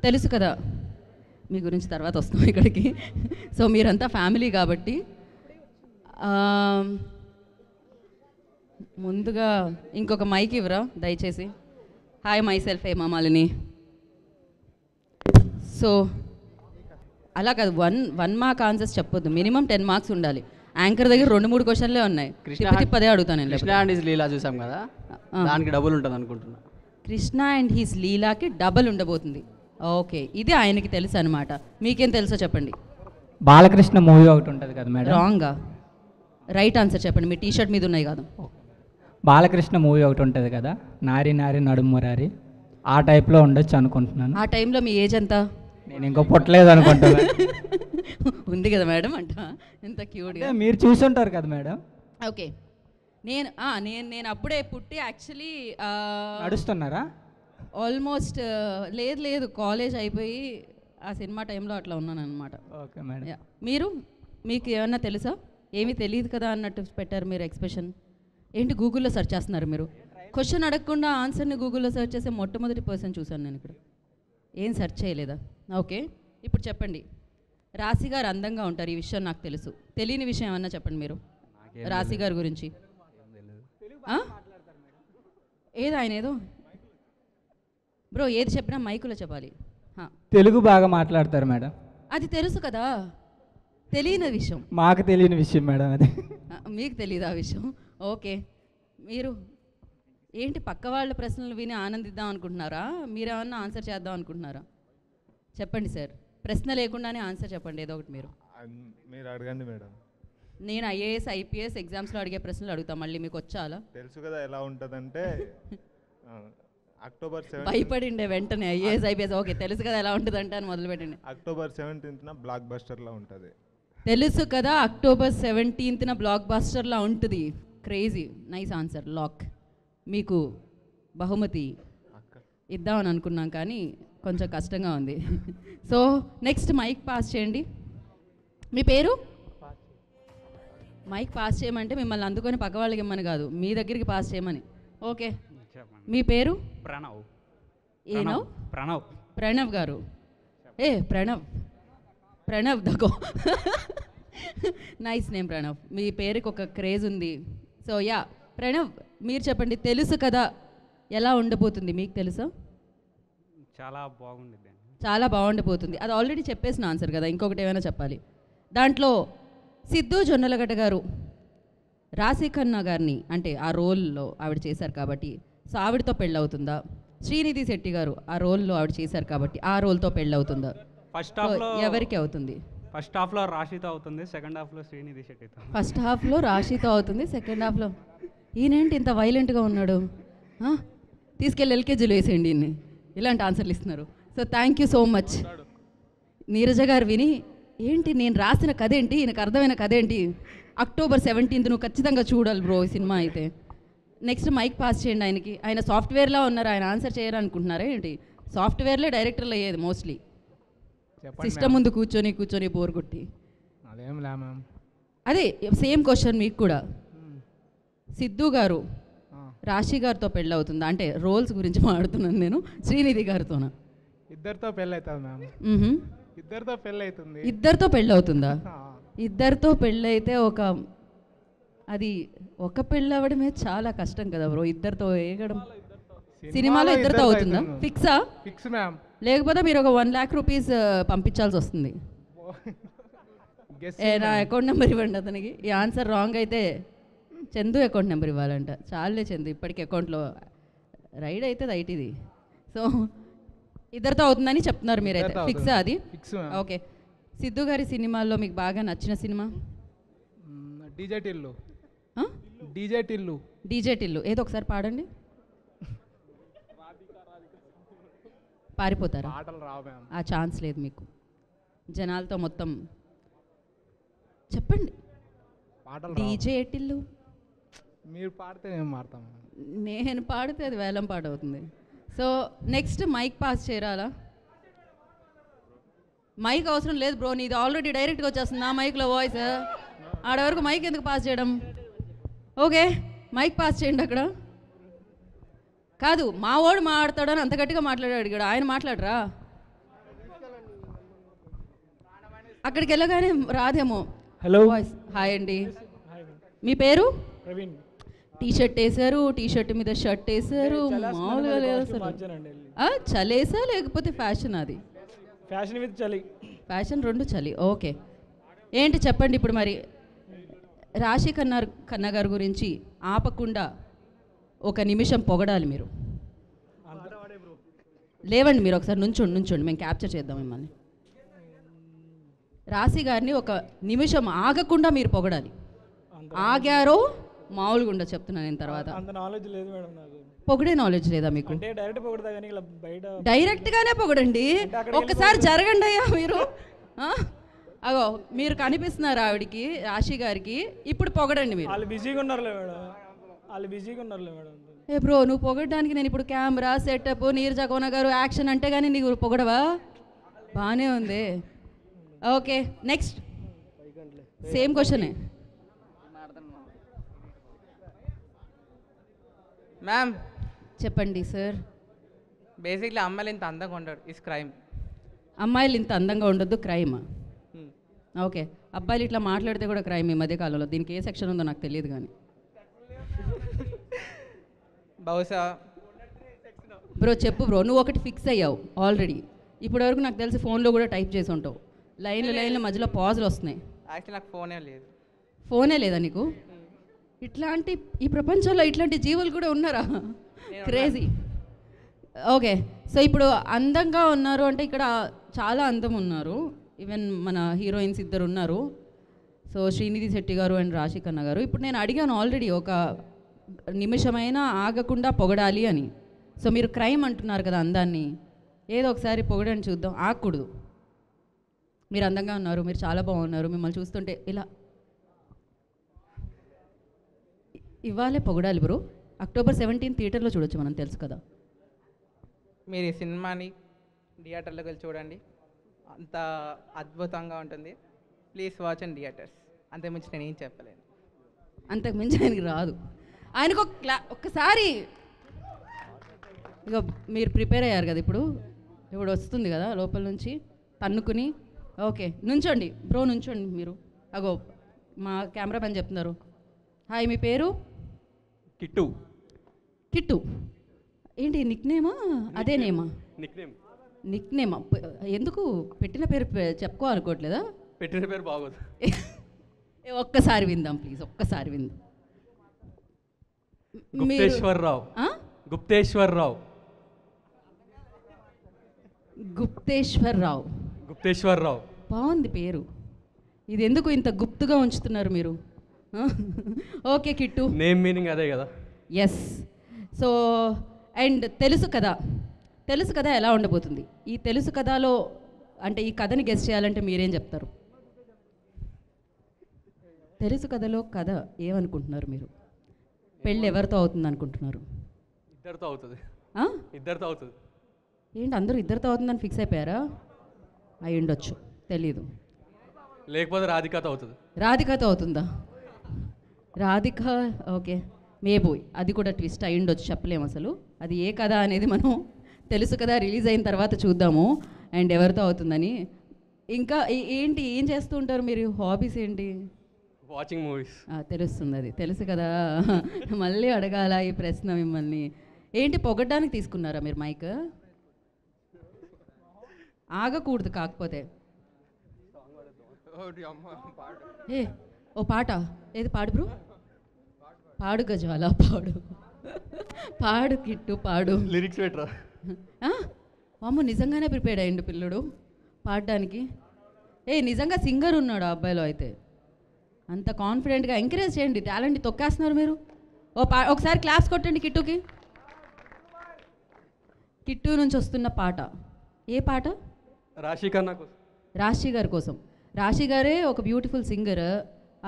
తెలుసు కదా, మీ గురించి తర్వాత వస్తాం ఇక్కడికి. సో మీరంతా ఫ్యామిలీ కాబట్టి ముందుగా ఇంకొక మైక్ ఇవ్వరా దయచేసి. Hi myself Hemamalini. So అలా కాదు, వన్ మార్క్ ఆన్సర్స్ చెప్పొద్దు, మినిమం 10 మార్క్స్ ఉండాలి. యాంకర్ దగ్గర 2-3 క్వశ్చన్లే ఉన్నాయి, తిప్పదే అడుగుతాను నేను. కృష్ణ అండ్ హిస్ లీలా చూసాం కదా, దానికి డబుల్ ఉంటుంది అనుకుంటున్నా. కృష్ణ అండ్ హిస్ లీలాకి డబల్ ఉండబోతుంది. ఓకే, ఇది ఆయనకి తెలుసు అనమాట. మీకేం తెలుసో చెప్పండి. బాలకృష్ణ మూవీ ఒకటి ఉంటుంది కదా మేడం. రాంగా, రైట్ ఆన్సర్ చెప్పండి. మీ టీషర్ట్ మీద ఉన్నాయి కాదు. బాలకృష్ణ మూవీ ఒకటి ఉంటుంది కదా, నారి నారి నడుమురారి, ఆ టైప్లో ఉండొచ్చు అనుకుంటున్నాను. ఆ టైంలో మీ ఏజ్ ఎంత? నేను ఇంకా పుట్టలేదు అనుకుంటున్నాను. ఉంది కదా మేడం అంట, ఎంత క్యూట్గా. మీరు చూసుంటారు కదా మేడం. ఓకే, నేను అప్పుడే పుట్టి యాక్చువల్లీ నడుస్తున్నారా? ఆల్మోస్ట్ లేదు కాలేజ్ అయిపోయి ఆ సినిమా టైంలో అట్లా ఉన్నాను అనమాట. Okay madam. మీకు ఏమన్నా తెలుసా? ఏమీ తెలియదు కదా అన్నట్టు పెట్టారు మీరు ఎక్స్ప్రెషన్. ఏంటి గూగుల్లో సెర్చ్ చేస్తున్నారు మీరు? క్వశ్చన్ అడగకుండా ఆన్సర్ని గూగుల్లో సెర్చ్ చేసే మొట్టమొదటి పర్సన్ చూశాను నేను ఇక్కడ. ఏం సెర్చ్ చేయలేదా? ఓకే, ఇప్పుడు చెప్పండి. రాశి గారు అందంగా ఉంటారు, ఈ విషయం నాకు తెలుసు. తెలియని విషయం ఏమన్నా చెప్పండి మీరు రాశి గారి గురించి. ఏదో ఆయన ఏదో బ్రో ఏది చెప్పినా మైకులో చెప్పాలి. తెలుగు బాగా మాట్లాడతారు మేడం. అది తెలుసు కదా, తెలియని విషయం. మాకు తెలియని విషయం మేడం అది. మీకు తెలియదు ఆ విషయం. ఓకే, మీరు ఏంటి పక్క వాళ్ళ ప్రశ్నలు విని ఆనందిద్దాం అనుకుంటున్నారా? మీరేమన్నా ఆన్సర్ చేద్దాం అనుకుంటున్నారా? చెప్పండి సార్, ప్రశ్న లేకుండానే ఆన్సర్ చెప్పండి ఏదో ఒకటి. మీరు అడగండి మేడం. నేను ఐఏఎస్ ఐపీఎస్ ఎగ్జామ్స్లో అడిగే ప్రశ్నలు అడుగుతాం, మళ్ళీ మీకు వచ్చా? అలా తెలుసు కదా ఎలా ఉంటుందంటే October 7 భయపడిండే వెంటనే ఐఏఎస్ ఐపీఎస్. ఓకే, తెలుసు కదా ఎలా ఉంటుందంటే అని మొదలుపెట్టండి. October 17th బ్లాక్ బస్టర్లా ఉంటుంది. తెలుసు కదా October 17th బ్లాక్ బస్టర్లా ఉంటుంది. Crazy, nice answer. లాక్. మీకు బహుమతి ఇద్దామని అనుకున్నాం కానీ కొంచెం కష్టంగా ఉంది. సో నెక్స్ట్ మైక్ పాస్ చేయండి. మీ పేరు? మైక్ పాస్ చేయమంటే మిమ్మల్ని అందుకొని పక్క వాళ్ళకి ఇమ్మని కాదు, మీ దగ్గరికి పాస్ చేయమని. ఓకే, మీ పేరు? ప్రణవ్. ఏనో? ప్రణవ్ గారు. ప్రణవ్ దగో. Nice name Pranav. మీ పేరుకి ఒక క్రేజ్ ఉంది. సో ప్రణవ్, మీరు చెప్పండి. తెలుసు కదా ఎలా ఉండబోతుంది, మీకు తెలుసా? చాలా బాగుండబోతుంది. అది ఆల్రెడీ చెప్పేసిన ఆన్సర్ కదా, ఇంకొకటి ఏమైనా చెప్పాలి. దాంట్లో సిద్ధు జొన్నలగడ్డ గారు రాశి ఖన్నా గారిని, అంటే ఆ రోల్లో ఆవిడ చేశారు కాబట్టి, సో ఆవిడతో పెళ్ళవుతుందా? శ్రీనిధి శెట్టి గారు ఆ రోల్లో ఆవిడ చేశారు కాబట్టి ఆ రోల్తో పెళ్ళవుతుందా? ఫస్ట్ హాఫ్లో ఎవరికి అవుతుంది? ఫస్ట్ హాఫ్లో రాశితో అవుతుంది, సెకండ్ హాఫ్లో శ్రీనిధి శెట్టితో. ఫస్ట్ హాఫ్లో రాశితో అవుతుంది, సెకండ్ హాఫ్లో ఈయనేంటి ఇంత వైలెంట్గా ఉన్నాడు? తీసుకెళ్ళి ఎల్కేజీలో వేసేయండి ఇన్ని, ఇలాంటి ఆన్సర్లు ఇస్తున్నారు. So thank you so much. Neeraja గారు విని ఏంటి నేను రాసిన కథ ఏంటి, ఈయనకు అర్థమైన కథ ఏంటి, October 17th నువ్వు ఖచ్చితంగా చూడాలి బ్రో ఈ సినిమా అయితే. నెక్స్ట్ మైక్ పాస్ చేయండి ఆయనకి. ఆయన సాఫ్ట్వేర్లో ఉన్నారు, ఆయన ఆన్సర్ చేయాలనుకుంటున్నారా ఏంటి? సాఫ్ట్వేర్లే డైరెక్టర్లు అయ్యేది మోస్ట్లీ, సిస్టమ్ ముందు కూర్చొని బోర్ కొట్టి. అదే సేమ్ క్వశ్చన్ మీకు కూడా. సిద్ధు గారు రాశి గారితో పెళ్ళి అవుతుందా? అంటే రోల్స్ గురించి మాట్లాడుతున్నాను నేను. శ్రీనిధి గారితోనా? ఇద్దరితో పెళ్ళి అవుతుంది మ్యామ్. ఇద్దరితో పెళ్ళి అవుతుంది. ఇద్దరితో పెళ్ళి అవుతుందా? ఇద్దరితో పెళ్ళి అయితే అది ఒక పెళ్ళి అవ్వడమే చాలా కష్టం కదా బ్రో. ఇద్దరితో ఏగడం సినిమాలో ఇద్దరితో అవుతుందా? ఫిక్సా? Fix ma'am. లేకపోతే మీరు ఒక 1 lakh rupees పంపించాల్సి వస్తుంది. నా అకౌంట్ నెంబర్ ఇవ్వండి అతనికి. ఈ ఆన్సర్ రాంగ్ అయితే చందు అకౌంట్ నెంబర్ ఇవ్వాలంట. చాలే చందు, ఇప్పటికి అకౌంట్లో రైడ్ అవుతుంది ఐటీది. సో ఇద్దరితో అవుతుందని చెప్తున్నారు మీరైతే. ఫిక్సా అది? ఓకే. సిద్ధు గారి సినిమాల్లో మీకు బాగా నచ్చిన సినిమా? డీజే టిల్లు. ఏదో ఒకసారి పాడండి. పారిపోతారా? ఆ ఛాన్స్ లేదు మీకు. జనాలతో మొత్తం చెప్పండి. డీజే టిల్లు మీరు పాడితే నేను పాడతాం. నేను పాడితే అది వేలం పాట అవుతుంది. సో నెక్స్ట్ మైక్ పాస్ చేయాలా? మైక్ అవసరం లేదు బ్రో, నీది ఆల్రెడీ డైరెక్ట్గా వచ్చేస్తుంది నా మైక్లో వాయిస్. ఆడ వరకు మైక్ ఎందుకు పాస్ చేయడం? ఓకే, మైక్ పాస్ చేయండి అక్కడ. కాదు, మా వాడు మాట్లాడతాడని అంత గట్టిగా మాట్లాడాడు ఇక్కడ, ఆయన మాట్లాడరా? అక్కడికి వెళ్ళగానే రాదేమో. హలో వాయిస్ హాయ్ అండి, మీ పేరు? ప్రవీణ్. టీ షర్ట్ వేసారు, టీ షర్ట్ మీద షర్ట్ వేసారు, మామూలుగా లేదు అసలు. చలేసా లేకపోతే ఫ్యాషన్? అది ఫ్యాషన్ విత్ చలి. ఫ్యాషన్ రెండు చలి. ఓకే, ఏంటి చెప్పండి ఇప్పుడు మరి. రాశి ఖన్నా గారి గురించి ఆపకుండా ఒక నిమిషం పొగడాలి మీరు. లేవండి మీరు ఒకసారి నుంచోండి, మేము క్యాప్చర్ చేద్దాం మిమ్మల్ని. రాశి గారిని ఒక నిమిషం ఆగకుండా మీరు పొగడాలి. ఆగారో మామూలుగా ఉండదు చెప్తున్నాను నేను తర్వాత. అంత నాలెడ్జ్ లేదు మేడం నాకు. పొగిడే నాలెడ్జ్ లేదా మీకు? అంటే డైరెక్ట్ పొగడతా కానీ ఇలా బయట డైరెక్ట్గానే పొగడండి. ఒక్కసారి జరగండి అయ్యా మీరు. అగో మీరు కనిపిస్తున్నారు ఆవిడికి, రాశి గారికి. ఇప్పుడు పొగడండి మీరు. వాళ్ళు బిజీగా ఉన్నారులే మేడం. ఏ బ్రో, నువ్వు పొగడడానికి నేను ఇప్పుడు కెమెరా సెటప్, నీరజ కోన గారు యాక్షన్ అంటే కానీ నీకు పొగడవా? బాగానే ఉంది. ఓకే, నెక్స్ట్ సేమ్ క్వశ్చనే. మ్యామ్ చెప్పండి సార్. బేసిక్లీ అమ్మాయిలు ఇంత అందంగా ఉండడు, ఇస్ క్రైమ్. అమ్మాయిలు ఇంత అందంగా ఉండొద్దు, క్రైమ్. ఓకే, అబ్బాయిలు ఇట్లా మాట్లాడితే కూడా క్రైమ్ ఈ మధ్య కాలంలో. దీనికి ఏ సెక్షన్ ఉందో నాకు తెలియదు కానీ. బహుశా బ్రో చెప్పు బ్రో, నువ్వు ఒకటి ఫిక్స్ అయ్యావు ఆల్రెడీ. ఇప్పటి వరకు నాకు తెలిసి ఫోన్లో కూడా టైప్ చేసి ఉంటావు. లైన్ల మధ్యలో పాజులు వస్తున్నాయి. యాక్చువల్లీ నాకు ఫోనే లేదు. ఫోనే లేదా నీకు? ఇట్లాంటి ఈ ప్రపంచంలో ఇట్లాంటి జీవులు కూడా ఉన్నారా? క్రేజీ. ఓకే, సో ఇప్పుడు అందంగా ఉన్నారు అంటే ఇక్కడ చాలా అందం ఉన్నారు. ఈవెన్ మన హీరోయిన్స్ ఇద్దరు ఉన్నారు. సో శ్రీనిధి శెట్టి గారు అండ్ రాశి ఖన్నా గారు. ఇప్పుడు నేను అడిగాను ఆల్రెడీ ఒక నిమిషమైనా ఆగకుండా పొగడాలి అని. సో మీరు క్రైమ్ అంటున్నారు కదా అందాన్ని, ఏదో ఒకసారి పొగడని చూద్దాం. ఆగకూడదు. మీరు అందంగా ఉన్నారు, మీరు చాలా బాగున్నారు, మిమ్మల్ని చూస్తుంటే ఇలా ఇవ్వాలే పొగడాలి బ్రో. అక్టోబర్ 17 థియేటర్లో చూడొచ్చు మనం, తెలుసు కదా. మీరు ఈ సినిమాని థియేటర్లోకి వెళ్ళి చూడండి, అంత అద్భుతంగా ఉంటుంది. Please watch in theatres. అంతకుమించి నేను ఏం చెప్పలేను. అంతకుమించి ఆయనకి రాదు. ఆయనకు ఒక్కసారి ఇక మీరు ప్రిపేర్ అయ్యారు కదా, ఇప్పుడు వస్తుంది కదా లోపల నుంచి తన్నుకుని. ఓకే, నుంచోండి బ్రో, నుంచోండి మీరు. అగో మా కెమెరా మ్యాన్ చెప్తున్నారు. హాయ్, మీ పేరు? కిట్టు. ఏంటి నిక్ నేమా? అదే నేమా? నిక్ నేమా? ఎందుకు పెట్టిన పేరు చెప్పుకోవాలనుకోవట్లేదా? పెట్టిన పేరు బాగోదు. ఒక్కసారి విందాం ప్లీజ్, ఒక్కసారి విందాం. గుప్తేశ్వరరావు. బాగుంది పేరు. ఇది ఎందుకు ఇంత గుప్తుగా ఉంచుతున్నారు మీరు? ఓకే కిట్టు, నేమ్ మీనింగ్ అదే కదా. ఎస్. సో అండ్ తెలుసు కదా ఎలా ఉండబోతుంది. ఈ తెలుసు కథలో అంటే ఈ కథని గెస్ చేయాలంటే మీరేం చెప్తారు? తెలుసు కథలో కథ ఏమనుకుంటున్నారు మీరు? పెళ్ళి ఎవరితో అవుతుంది అనుకుంటున్నారు? ఇద్దరితో అవుతుంది. ఏంటి అందరూ ఇద్దరితో అవుతుందని ఫిక్స్ అయిపోయారా? అయి ఉండొచ్చు, తెలీదు. లేకపోతే రాధికతో అవుతుందా? రాధిక, ఓకే మేబోయ్ అది కూడా ట్విస్ట్ అయి ఉండొచ్చు, చెప్పలేము అసలు. అది ఏ కథ అనేది మనం తెలుసు కదా రిలీజ్ అయిన తర్వాత చూద్దాము అండ్ ఎవరితో అవుతుందని. ఇంకా ఏం చేస్తూ ఉంటారు మీరు? హాబీస్ ఏంటి? Watching movies. తెలుస్తుంది, అది తెలుసు కదా. మళ్ళీ అడగాల ఈ ప్రశ్న మిమ్మల్ని. ఏంటి పొగడ్డానికి తీసుకున్నారా మీరు మైక్? ఆగకూడదు కాకపోతే. ఓ పాట ఏది? పాడు బ్రో, పాడు గజాల, పాడు కిట్టు, పాడు. లిరిక్స్ పెట్టరా? అమ్మ నిజంగానే ప్రిపేర్ అయ్యిండు పిల్లడు పాడడానికి. నిజంగా సింగర్ ఉన్నాడు ఆ అబ్బాయిలో అయితే. అంత కాన్ఫిడెంట్గా ఎంకరేజ్ చేయండి, టాలెంట్ తొక్కేస్తున్నారు మీరు. ఒకసారి క్లాప్స్ కొట్టండి కిట్టుకి. కిట్టు నుంచి వస్తున్న పాట ఏ పాట? రాశి గారి కోసం. రాశి గారే ఒక బ్యూటిఫుల్ సింగర్.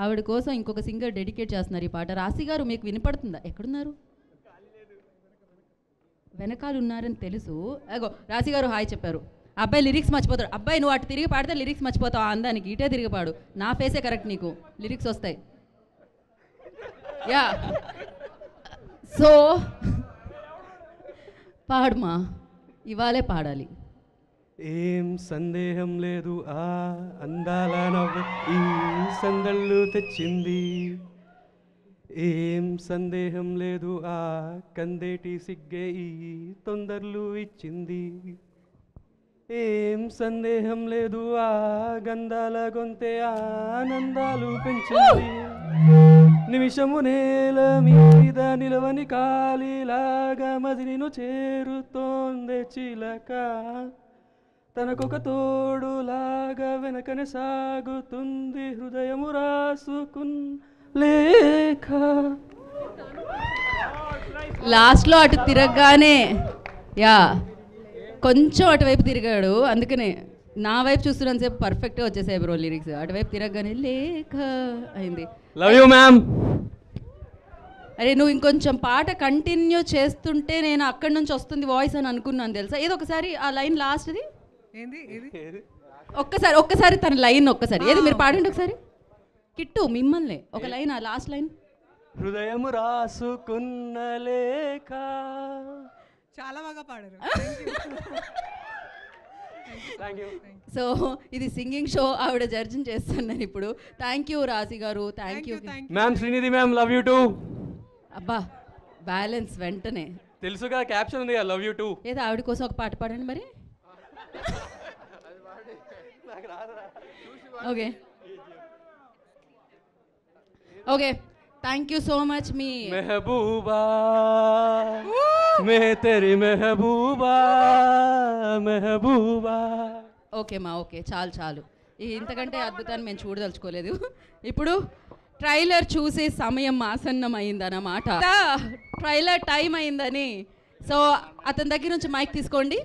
ఆవిడ కోసం ఇంకొక సింగర్ డెడికేట్ చేస్తున్నారు ఈ పాట. రాశి గారు మీకు వినపడుతుందా? ఎక్కడున్నారు? వెనకాల ఉన్నారని తెలుసు. అగో రాశి గారు హాయ్ చెప్పారు. అబ్బాయి లిరిక్స్ మర్చిపోతాడు. అబ్బాయి నువ్వు అటు తిరిగి పాడితే లిరిక్స్ మర్చిపోతావు. అందానికి ఇటే తిరిగి పాడు. నా ఫేసే కరెక్ట్, నీకు లిరిక్స్ వస్తాయి. యా, సో పాడుమా, ఇవాళే పాడాలి. ఏం సందేహం లేదు ఆ అందాల నవ్వు ఈ సందళ్ళు తెచ్చింది. ఏం సందేహం లేదు ఆ కందేటి సిగ్గే ఈ తొందరలు ఇచ్చింది. ఏం సందేహం లేదు ఆ గంధాల గొంతే ఆనందాలు పెంచింది. నిమిషము నేల మీద నిలవని కాలిలాగా మది నిన్ను చేరుతోందే చిలక. తనకొక తోడులాగా వెనకనే సాగుతుంది హృదయము రాసుకున్న లేఖ. లాస్ట్లో అటు తిరగగానే యా కొంచెం అటువైపు తిరిగాడు, అందుకనే నా వైపు చూస్తున్నంత సేపు పర్ఫెక్ట్గా వచ్చేసాయి బ్రో లిరిక్స్. అటువైపు తిరగగానే లేఖ అయింది. Love you ma'am. అరే నువ్వు ఇంకొంచెం పాట కంటిన్యూ చేస్తుంటే నేను అక్కడి నుంచి వస్తుంది వాయిస్ అని అనుకున్నాను తెలుసా. ఏదో ఒకసారి ఆ లైన్ లాస్ట్ది ఒక్కసారి తన లైన్ ఒక్కసారి ఏది మీరు పాడండి ఒకసారి. కిట్టు మిమ్మల్ని ఒక లైన్ ఆ లాస్ట్ లైన్. హృదయము రాసుకున్న లేఖ. చాలా బాగా పాడారు. సో ఇది సింగింగ్ షో, ఆవిడ జడ్జింగ్ చేస్తున్నాను ఇప్పుడు. థ్యాంక్ యూ రాశి గారు, thank you ma'am. Srinidhi ma'am love you two. అబ్బా బ్యాలెన్స్ వెంటనే తెలుసుగా క్యాప్షన్ ఉంది లవ్ యూ టూ. ఏదో ఆవిడ కోసం ఒక పాట పాడండి మరి. Okay okay thank you so much. మీ మెహబూబా మే తెరీ మెహబూబా మెహబూబా. ఓకే మా ఓకే చాలు చాలు, ఇంతకంటే అద్భుతాన్ని మేము చూడదలుచుకోలేదు. ఇప్పుడు ట్రైలర్ చూసే సమయం ఆసన్నం అయిందన్నమాట. ట్రైలర్ టైం అయిందని. సో అతని దగ్గర నుంచి మైక్ తీసుకోండి.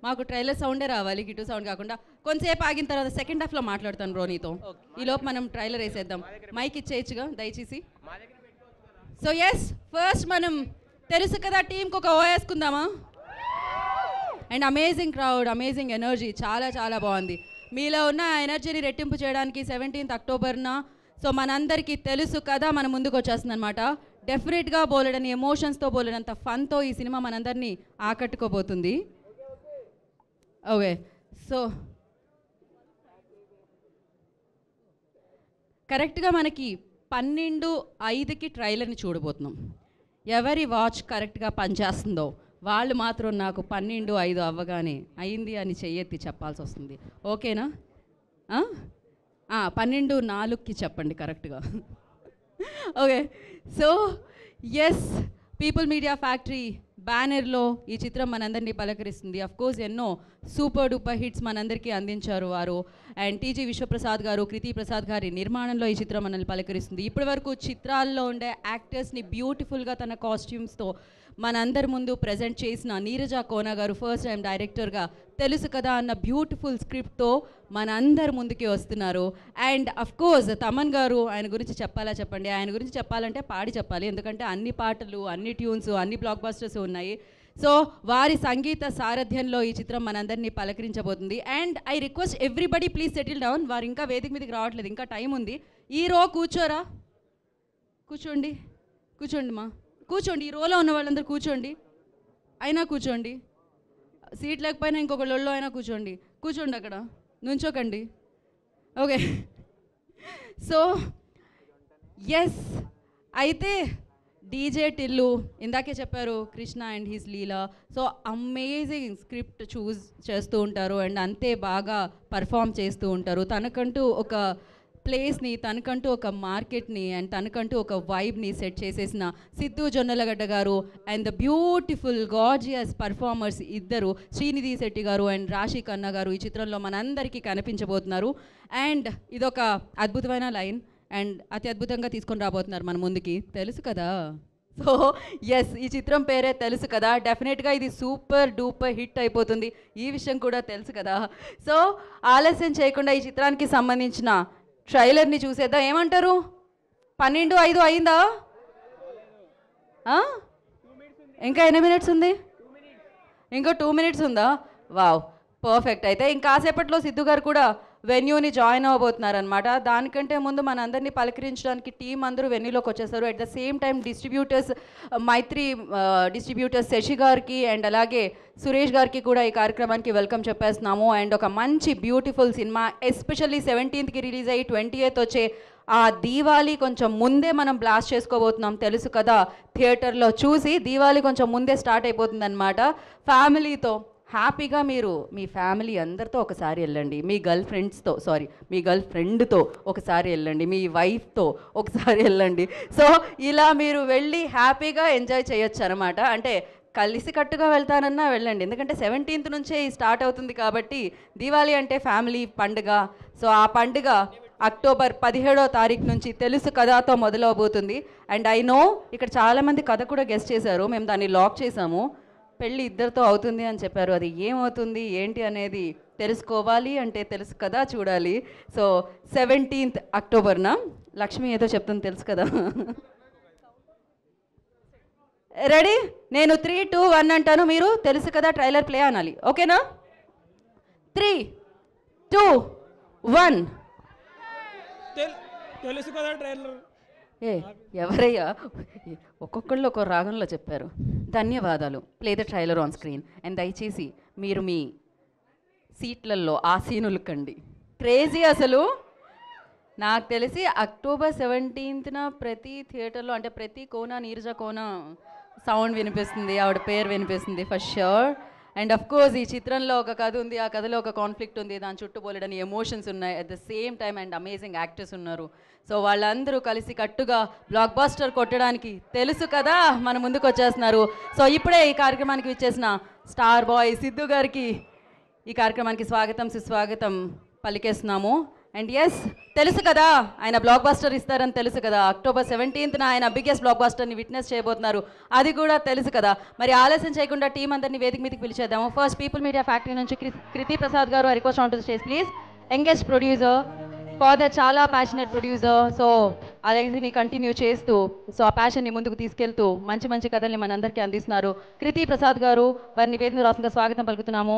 మాకు ట్రైలర్ సౌండే రావాలి, గిట్టు సౌండ్ కాకుండా. కొంతసేపు ఆగిన తర్వాత సెకండ్ హాఫ్లో మాట్లాడతాను బ్రో నీతో. ఈలోపు మనం ట్రైలర్ వేసేద్దాం. మైక్ ఇచ్చేయచ్చుగా దయచేసి. సో ఎస్, ఫస్ట్ మనం తెలుసు కదా టీంకి ఒక ఓ వేసుకుందామా. And amazing crowd, amazing energy, చాలా చాలా బాగుంది. మీలో ఉన్న ఎనర్జీని రెట్టింపు చేయడానికి 17th అక్టోబర్న సో మనందరికీ తెలుసు కదా మన ముందుకు వచ్చేస్తుంది అనమాట. డెఫినెట్గా బోలెడని ఎమోషన్స్తో బోలెడంత ఫన్తో ఈ సినిమా మనందరినీ ఆకట్టుకోబోతుంది. ఓకే సో కరెక్ట్గా మనకి 12:05కి ట్రైలర్ని చూడబోతున్నాం. ఎవరి వాచ్ కరెక్ట్గా పనిచేస్తుందో వాళ్ళు మాత్రం నాకు 12:05 అవ్వగానే అయింది అని చెయ్యెత్తి చెప్పాల్సి వస్తుంది. ఓకేనా? 12:04కి చెప్పండి కరెక్ట్గా. Okay so yes, People Media Factory బ్యానర్లో ఈ చిత్రం మనందరినీ పలకరిస్తుంది. అఫ్కోర్స్ ఎన్నో సూపర్ డూపర్ హిట్స్ మనందరికీ అందించారు వారు. అండ్ టీజీ విశ్వప్రసాద్ గారు, కృతి ప్రసాద్ గారి నిర్మాణంలో ఈ చిత్రం మనల్ని పలకరిస్తుంది. ఇప్పటి వరకు చిత్రాల్లో ఉండే యాక్టర్స్ని బ్యూటిఫుల్గా తన కాస్ట్యూమ్స్తో మనందరి ముందు ప్రజెంట్ చేసిన నీరజ కోన గారు ఫస్ట్ టైం డైరెక్టర్గా తెలుసు కదా అన్న బ్యూటిఫుల్ స్క్రిప్ట్తో మనందరి ముందుకి వస్తున్నారు. అండ్ అఫ్కోర్స్ తమన్ గారు, ఆయన గురించి చెప్పాలా చెప్పండి. ఆయన గురించి చెప్పాలంటే పాడి చెప్పాలి, ఎందుకంటే అన్ని పాటలు, అన్ని ట్యూన్స్, అన్ని బ్లాక్ బస్టర్స్ ఉన్నాయి. సో వారి సంగీత సారథ్యంలో ఈ చిత్రం మనందరినీ పలకరించబోతుంది. And I request everybody please settle down. వారు ఇంకా వేదిక మీదకి రావట్లేదు, ఇంకా టైం ఉంది. ఈ రో కూర్చోరా, కూర్చోండి కూర్చోండి మా కూర్చోండి. ఈ రోలో ఉన్న వాళ్ళందరూ కూర్చోండి, అయినా కూర్చోండి. సీట్ లేకపోయినా ఇంకొక లొల్లో అయినా కూర్చోండి. కూర్చోండి, అక్కడ నుంచోకండి. ఓకే సో ఎస్, అయితే డీజే టిల్లు ఇందాకే చెప్పారు Krishna and his Leela. So amazing script choose చేస్తూ ఉంటారు అండ్ అంతే బాగా పర్ఫామ్ చేస్తూ ఉంటారు. తనకంటూ ఒక ప్లేస్ని, తనకంటూ ఒక మార్కెట్ని అండ్ తనకంటూ ఒక వైబ్ని సెట్ చేసేసిన సిద్ధు జొన్నలగడ్డ గారు and the beautiful gorgeous performers ఇద్దరు, శ్రీనిధి శెట్టి గారు అండ్ రాశి ఖన్నా గారు ఈ చిత్రంలో మనందరికీ కనిపించబోతున్నారు. అండ్ ఇదొక అద్భుతమైన లైన్ అండ్ అతి అద్భుతంగా తీసుకొని రాబోతున్నారు మన ముందుకి. తెలుసు కదా. సో ఎస్, ఈ చిత్రం పేరే తెలుసు కదా. డెఫినెట్గా ఇది సూపర్ డూపర్ హిట్ అయిపోతుంది, ఈ విషయం కూడా తెలుసు కదా. సో ఆలస్యం చేయకుండా ఈ చిత్రానికి సంబంధించిన ట్రైలర్ని చూసేద్దాం. ఏమంటారు? 12:05 అయిందా? ఇంకా ఎన్ని మినిట్స్ ఉంది? ఇంకో 2 minutes ఉందా? Wow, perfect. అయితే ఇంకాసేపట్లో సిద్ధు గారు కూడా వెన్యూని జాయిన్ అవ్వబోతున్నారనమాట. దానికంటే ముందు మనందరినీ పలకరించడానికి టీం అందరూ వెన్యూలోకి వచ్చేసారు. At the same time distributors Mythri distributors Sasi గారికి అండ్ అలాగే సురేష్ గారికి కూడా ఈ కార్యక్రమానికి వెల్కమ్ చెప్పేస్తున్నాము. అండ్ ఒక మంచి beautiful cinema, especially 17th release అయ్యి 20th వచ్చే ఆ దీవాలి కొంచెం ముందే మనం బ్లాస్ట్ చేసుకోబోతున్నాం, తెలుసు కదా. థియేటర్లో చూసి దీవాలి కొంచెం ముందే స్టార్ట్ అయిపోతుందన్నమాట. ఫ్యామిలీతో హ్యాపీగా మీరు మీ ఫ్యామిలీ అందరితో ఒకసారి వెళ్ళండి, మీ గర్ల్ ఫ్రెండ్తో ఒకసారి వెళ్ళండి, మీ వైఫ్తో ఒకసారి వెళ్ళండి. సో ఇలా మీరు వెళ్ళి హ్యాపీగా ఎంజాయ్ చేయొచ్చు అనమాట. అంటే కలిసికట్టుగా వెళ్తానన్నా వెళ్ళండి, ఎందుకంటే 17th నుంచే స్టార్ట్ అవుతుంది కాబట్టి. దీవాలి అంటే ఫ్యామిలీ పండుగ. సో ఆ పండుగ అక్టోబర్ 17వ తారీఖు నుంచి తెలుసు కథతో మొదలవబోతుంది. అండ్ ఐ నో ఇక్కడ చాలామంది కథ కూడా గెస్ట్ చేశారు, మేము దాన్ని లాక్ చేసాము. పెళ్ళి ఇద్దరితో అవుతుంది అని చెప్పారు, అది ఏమవుతుంది ఏంటి అనేది తెలుసుకోవాలి అంటే తెలుసు కదా చూడాలి. సో 17th అక్టోబర్న లక్ష్మి ఏదో చెప్తుంది తెలుసు కదా. రెడీ? నేను 3, 2, 1 అంటాను, మీరు తెలుసు కదా ట్రైలర్ ప్లే అనాలి, ఓకేనా? 3, 2, 1. తెలుసు కదా ట్రైలర్. ఎవరయ్యా, ఒక్కొక్కళ్ళు ఒక్కో రాగంలో చెప్పారు. ధన్యవాదాలు. Play the trailer on screen. And దయచేసి మీరు మీ సీట్లలో ఆసీనులు కండి. క్రేజీ అసలు. నాకు తెలిసి అక్టోబర్ 17th ప్రతి థియేటర్లో, అంటే ప్రతి కోన నీరజ కోన సౌండ్ వినిపిస్తుంది, ఆవిడ పేరు వినిపిస్తుంది for sure. And of course ఈ చిత్రంలో ఒక కథ ఉంది, ఆ కథలో ఒక కాన్ఫ్లిక్ట్ ఉంది, దాని చుట్టూ పోలేడని ఎమోషన్స్ ఉన్నాయి. At the same time and amazing actors ఉన్నారు. సో వాళ్ళందరూ కలిసి కట్టుగా బ్లాక్ బస్టర్ కొట్టడానికి తెలుసు కదా మన ముందుకు వచ్చేస్తున్నారు. సో ఇప్పుడే ఈ కార్యక్రమానికి విచ్చేసిన స్టార్ బాయ్ సిద్ధు గారికి ఈ కార్యక్రమానికి స్వాగతం సుస్వాగతం పలికేస్తున్నాము. అండ్ ఎస్, తెలుసు కదా ఆయన బ్లాక్ బస్టర్ ఇస్తారని తెలుసు కదా. అక్టోబర్ 17th ఆయన బిగ్గెస్ట్ బ్లాక్ బస్టర్ని విట్నెస్ చేయబోతున్నారు, అది కూడా తెలుసు కదా. మరి ఆలస్యం చేయకుండా టీం అందరినీ వేదిక మీదకి పిలిచేద్దాము. ఫస్ట్ పీపుల్ మీడియా ఫ్యాక్టరీ నుంచి కృతి ప్రసాద్ గారు, I request on to stage please. Youngest producer, father చాలా ప్యాషనెట్ ప్రొడ్యూసర్. సో అదేంటిని కంటిన్యూ చేస్తూ, సో ఆ ప్యాషన్ని ముందుకు తీసుకెళ్తూ మంచి మంచి కథల్ని మనందరికీ అందిస్తున్నారు కృతి ప్రసాద్ గారు. వారిని వేదిక రాష్ట్రంగా స్వాగతం పలుకుతున్నాము.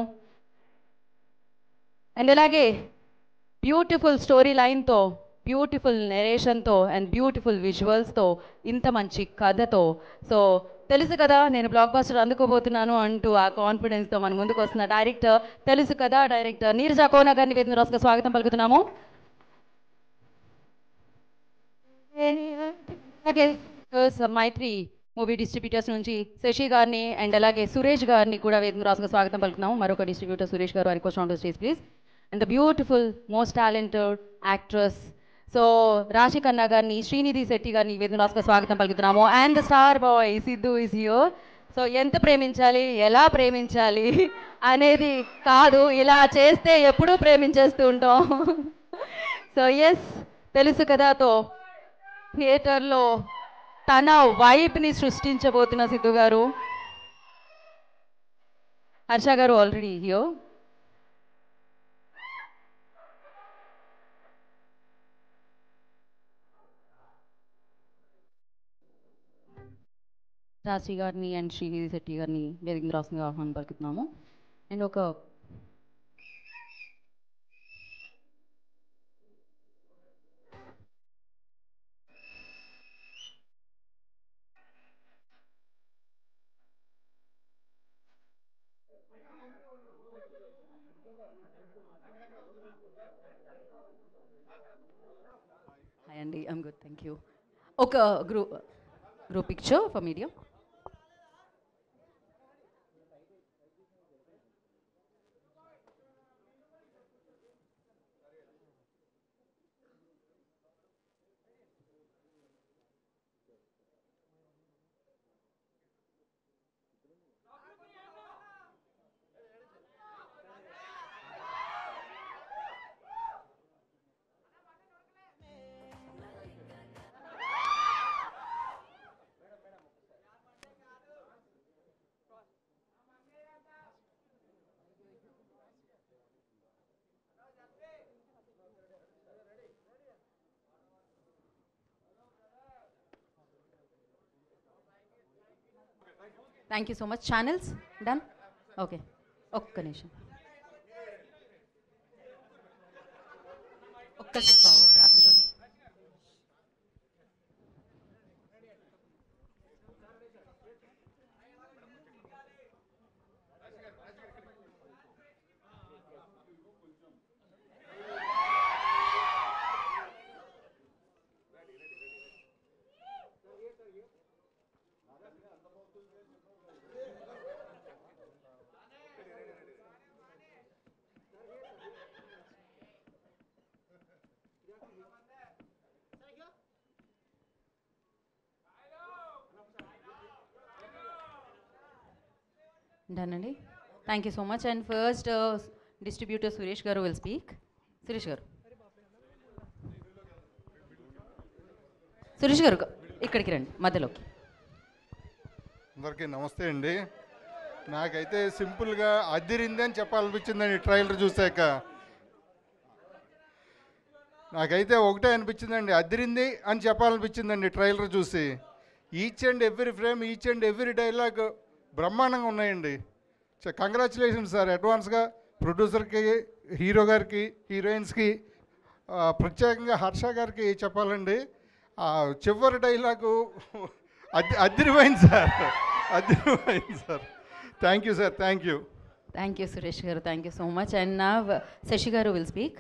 అండ్ అలాగే బ్యూటిఫుల్ స్టోరీ లైన్తో, బ్యూటిఫుల్ నెరేషన్తో అండ్ బ్యూటిఫుల్ విజువల్స్తో, ఇంత మంచి కథతో, సో తెలుసు కదా నేను బ్లాక్ బస్టర్ అందుకోబోతున్నాను అంటూ ఆ కాన్ఫిడెన్స్తో మన ముందుకు వస్తున్న డైరెక్టర్, తెలుసు కదా డైరెక్టర్ నీరజ కోన గారిని వేదిక రాష్ట్రంగా స్వాగతం పలుకుతున్నాము. మైత్రి మూవీ డిస్ట్రిబ్యూటర్స్ నుంచి శశి గారిని అండ్ అలాగే సురేష్ గారిని కూడా వేదిక రాష్ట్రంగా స్వాగతం పలుకుతున్నాము. మరొక డిస్ట్రిబ్యూటర్ సురేష్ గారు, I request on to stage please. And the beautiful, most talented actress, so Rashi Khanna గారిని, శ్రీనిధి శెట్టి గారిని వేదిక రాష్ట్రంగా స్వాగతం పలుకుతున్నాము. And the star boy Siddhu is here. So ఎంత ప్రేమించాలి, ఎలా ప్రేమించాలి అనేది కాదు, ఇలా చేస్తే ఎప్పుడూ ప్రేమించేస్తూ ఉంటాం. సో ఎస్, తెలుసు కదాతో థియేటర్లో తన వైబ్ని సృష్టించబోతున్న సిద్ధు గారు. హర్ష గారు ఆల్రెడీ హియర్. రాశి గారిని అండ్ శ్రీనిధి శెట్టి గారిని వేదిక రాష్ట్రంగా ఆహ్వానం పలుకుతున్నాము. అండ్ ఒక హాయ్ అండి, ఐమ్ గుడ్, థ్యాంక్ యూ. ఒక group picture for media. Thank you so much. Channels done, okay, ఒక్క నిమిషం. ఒక్కసారి ఫార్వర్డ్ రాశి గారు. Done అండి. Thank you so much. And first distributor Suresh గారు విల్ స్పీక్. సురేష్ గారు, సురేష్ గారు ఇక్కడికి రండి మధ్యలోకి. అందరికీ నమస్తే అండి. నాకైతే సింపుల్గా అదిరింది అని చెప్పాలనిపించిందండి ట్రైలర్ చూసాక. నాకైతే ఒకటే అనిపించిందండి, అదిరింది అని చెప్పాలనిపించిందండి ట్రైలర్ చూసి. Each and every frame, each and every dialogue బ్రహ్మాండంగా ఉన్నాయండి. కంగ్రాచులేషన్స్ సార్ అడ్వాన్స్గా ప్రొడ్యూసర్కి, హీరో గారికి, హీరోయిన్స్కి, ప్రత్యేకంగా హర్ష గారికి చెప్పాలండి. చివరి డైలాగు అదిరిపోయింది సార్, అదిరిపోయింది sir. Thank you sir, thank you. Thank you Suresh గారు, thank you so much. And నా శశి గారు విల్ స్పీక్.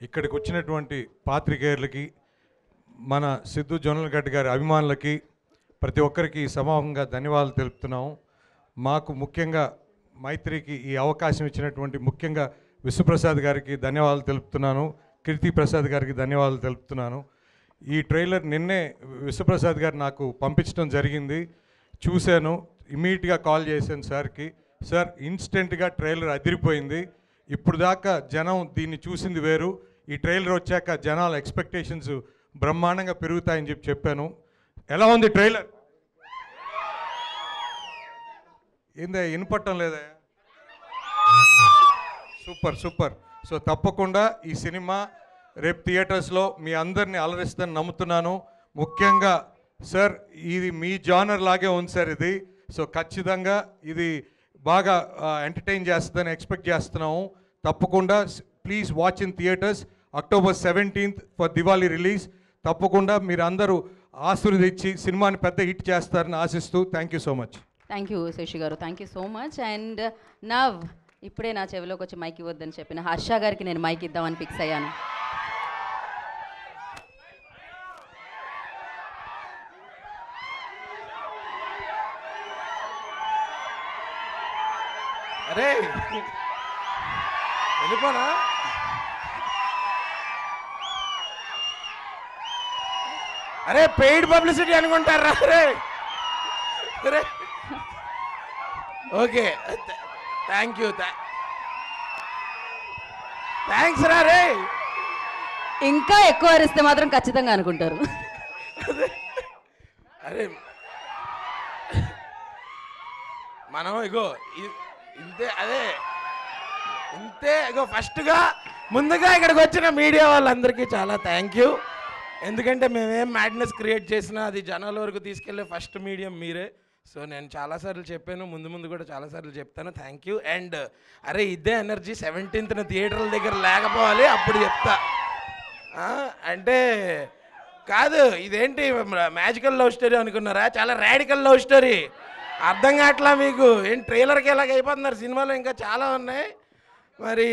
ఇక్కడికి వచ్చినటువంటి పాత్రికేయులకి, మన సిద్ధు జొన్నలగడ్డ గారి అభిమానులకి, ప్రతి ఒక్కరికి సమూహంగా ధన్యవాదాలు తెలుపుతున్నాము. మాకు ముఖ్యంగా మైత్రికి ఈ అవకాశం ఇచ్చినటువంటి ముఖ్యంగా విశ్వప్రసాద్ గారికి ధన్యవాదాలు తెలుపుతున్నాను, కీర్తి ప్రసాద్ గారికి ధన్యవాదాలు తెలుపుతున్నాను. ఈ ట్రైలర్ నిన్నే విశ్వప్రసాద్ గారు నాకు పంపించడం జరిగింది, చూశాను. ఇమీడియట్గా కాల్ చేశాను సార్కి. సార్ ఇన్స్టెంట్గా ట్రైలర్ అదిరిపోయింది. ఇప్పుడు దాకా జనం దీన్ని చూసింది వేరు, ఈ ట్రైలర్ వచ్చాక జనాల ఎక్స్పెక్టేషన్స్ బ్రహ్మాండంగా పెరుగుతాయని చెప్పాను. ఎలా ఉంది ట్రైలర్? ఏందా వినపట్టం లేదా? Super super. సో తప్పకుండా ఈ సినిమా రేపు థియేటర్స్లో మీ అందరినీ అలరిస్తుందని నమ్ముతున్నాను. ముఖ్యంగా సార్ ఇది మీ జానర్ లాగే ఉంది సార్ ఇది. సో ఖచ్చితంగా ఇది బాగా ఎంటర్టైన్ చేస్తుందని ఎక్స్పెక్ట్ చేస్తున్నాము. తప్పకుండా please watch in theatres October 17th for Diwali release. తప్పకుండా మీరు అందరూ ఆశీర్వదించి సినిమాని పెద్ద హిట్ చేస్తారని ఆశిస్తూ thank you so much. Thank you Sasi గారు, thank you so much. And now ఇప్పుడే నా చెవిలోకి వచ్చి మైక్ ఇవ్వద్దని చెప్పిన హర్ష గారికి నేను మైక్ ఇద్దామని ఫిక్స్ అయ్యాను. అరే వెళ్ళిపోనా? అరే పెయిడ్ పబ్లిసిటీ అనుకుంటారా? అరే అరే ఓకే, థ్యాంక్ యూ, థ్యాంక్స్ రా. రే ఇంకా ఎక్కువ అరిస్తే మాత్రం ఖచ్చితంగా అనుకుంటారు. అరే మనం ఇగో ఇంతే, అదే ఇంతే. ఇగో ఫస్ట్గా ముందుగా ఇక్కడికి వచ్చిన మీడియా వాళ్ళందరికీ చాలా థ్యాంక్ యూ. ఎందుకంటే మేమేం మ్యాడ్నెస్ క్రియేట్ చేసినా అది జనాల వరకు తీసుకెళ్లే ఫస్ట్ మీడియం మీరే. సో నేను చాలాసార్లు చెప్పాను, ముందు ముందు కూడా చాలాసార్లు చెప్తాను. Thank you. అండ్ అరే ఇదే ఎనర్జీ 17th థియేటర్ల దగ్గర లేకపోవాలి, అప్పుడు చెప్తా. అంటే కాదు ఇదేంటి మ్యాజికల్ లవ్ స్టోరీ అనుకున్నారా? చాలా రాడికల్ లవ్ స్టోరీ. అర్థం కావట్లా మీకు? ఏం ట్రైలర్కి ఎలాగ అయిపోతున్నారు? సినిమాలో ఇంకా చాలా ఉన్నాయి. మరి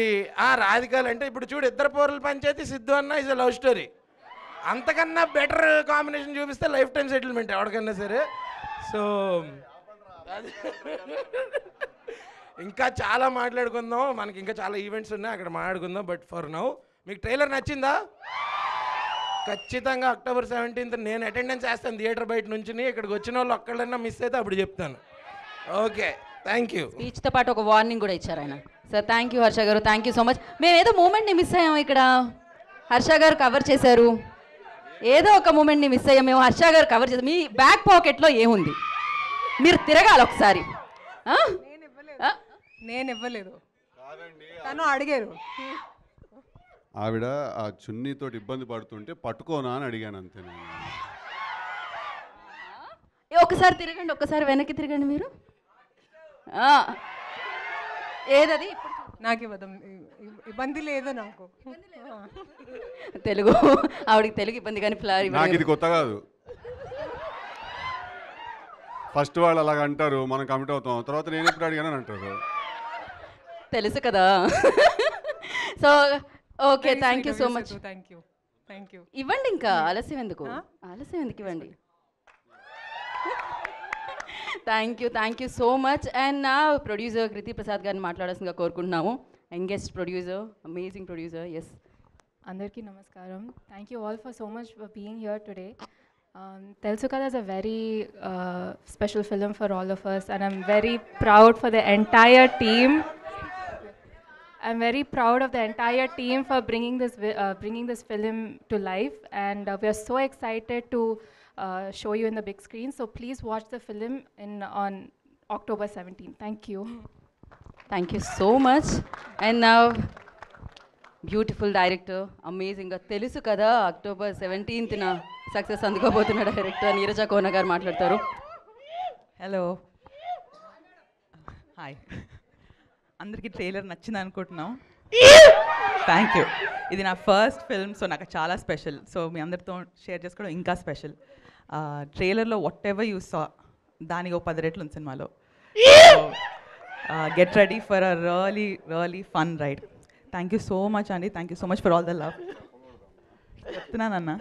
రాధికల్ అంటే ఇప్పుడు చూడు, ఇద్దరు పౌరుల పంచాయతీ, సిద్ధు అన్న ఇస్ ఎ లవ్ స్టోరీ. అంతకన్నా బెటర్ కాంబినేషన్ చూపిస్తే లైఫ్ టైం సెటిల్మెంట్ ఎవరికన్నా సరే. సో ఇంకా చాలా మాట్లాడుకుందాం, మనకి ఇంకా చాలా ఈవెంట్స్ ఉన్నాయి, అక్కడ మాట్లాడుకుందాం. బట్ ఫర్ నౌ మీకు ట్రైలర్ నచ్చిందా? ఖచ్చితంగా October 17th నేను అటెండెన్స్ వేస్తాను థియేటర్ బయట నుంచి. ఇక్కడికి వచ్చిన వాళ్ళు ఒక్కళ్ళన్నా మిస్ అయితే అప్పుడు చెప్తాను. Okay, thank you. స్పీచ్తో పాటు ఒక వార్నింగ్ కూడా ఇచ్చారు ఆయన. సార్ థ్యాంక్ యూ హర్ష గారు, థ్యాంక్ యూ సో మచ్. మేము ఏదో మూమెంట్ని మిస్ అయ్యాము ఇక్కడ, హర్ష గారు కవర్ చేశారు. ఏదో ఒక మూమెంట్ని మిస్ అయ్యాం మేము, హర్ష గారు కవర్ చేశారు. మీ బ్యాక్ పాకెట్లో ఏముంది? మీరు తిరగాలి ఒకసారి. నేను ఇవ్వలేదు, తను అడిగారు. ఆవిడ ఆ చున్నీతో ఇబ్బంది పడుతుంటే పట్టుకోనా అని అడిగాను అంతే. ఒకసారి తిరగండి, ఒక్కసారి వెనక్కి తిరగండి మీరు. ఏదది నాకు ఇబ్బంది లేదు నాకు. తెలుగు ఆవిడకి తెలుగు ఇబ్బంది కానీ నాకు ఇది కొత్త కాదు. ఫస్ట్ వాళ్ళు అలాగ అంటారు, మనం కమిట్ అవుతాం, తర్వాత నేను ఎప్పుడు అడిగానని అంటారు. తెలుసు కదా. So okay, thank you so much. Thank you. ఇవ్వండి, ఇంకా ఆలస్యం ఎందుకు ఇవ్వండి. Thank you so much. And నా ప్రొడ్యూసర్ కృతి ప్రసాద్ గారిని మాట్లాడాల్సిందిగా కోరుకుంటున్నాము. Youngest producer, amazing producer. Yes, అందరికీ నమస్కారం. Thank you all for so much for being here today. Telusu Kada is a very special film for all of us, and I'm very proud for the entire team. I'm very proud of the entire team for bringing this film to life, and we are so excited to show you in the big screen. So please watch the film on October 17th. Thank you so much. And now beautiful director, అమేజింగ్గా తెలుసు కదా October 17th success అందుకోబోతున్న director Neeraja Kona గారు మాట్లాడతారు. Hello, hi. అందరికీ trailer నచ్చింది అనుకుంటున్నాం. Thank you. ఇది నా ఫస్ట్ ఫిల్మ్, సో నాకు చాలా స్పెషల్. సో మీ అందరితో షేర్ చేసుకోవడం ఇంకా స్పెషల్. ట్రైలర్లో వాట్ ఎవర్ యూ సా దానికి 10 రెట్లు ఉంది సినిమాలో. Get ready for a really fun ride. Thank you so much అండి. Thank you so much for all the love. చెప్తున్నానన్న.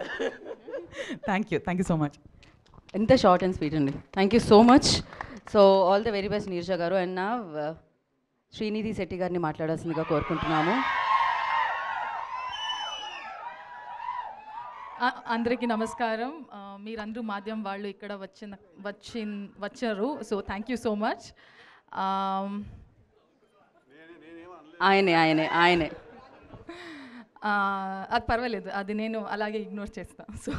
Thank you so much. ఎంత షార్ట్ అండ్ స్వీట్ అండి. Thank you so much. So all the very best Neeraja గారు. And నా శ్రీనిధి శెట్టి గారిని మాట్లాడాల్సిందిగా కోరుకుంటున్నాము. అందరికీ నమస్కారం. మీరందరూ మాధ్యమం వాళ్ళు ఇక్కడ వచ్చారు. So thank you so much. ఆయనే అది పర్వాలేదు, అది నేను అలాగే ఇగ్నోర్ చేస్తాను. So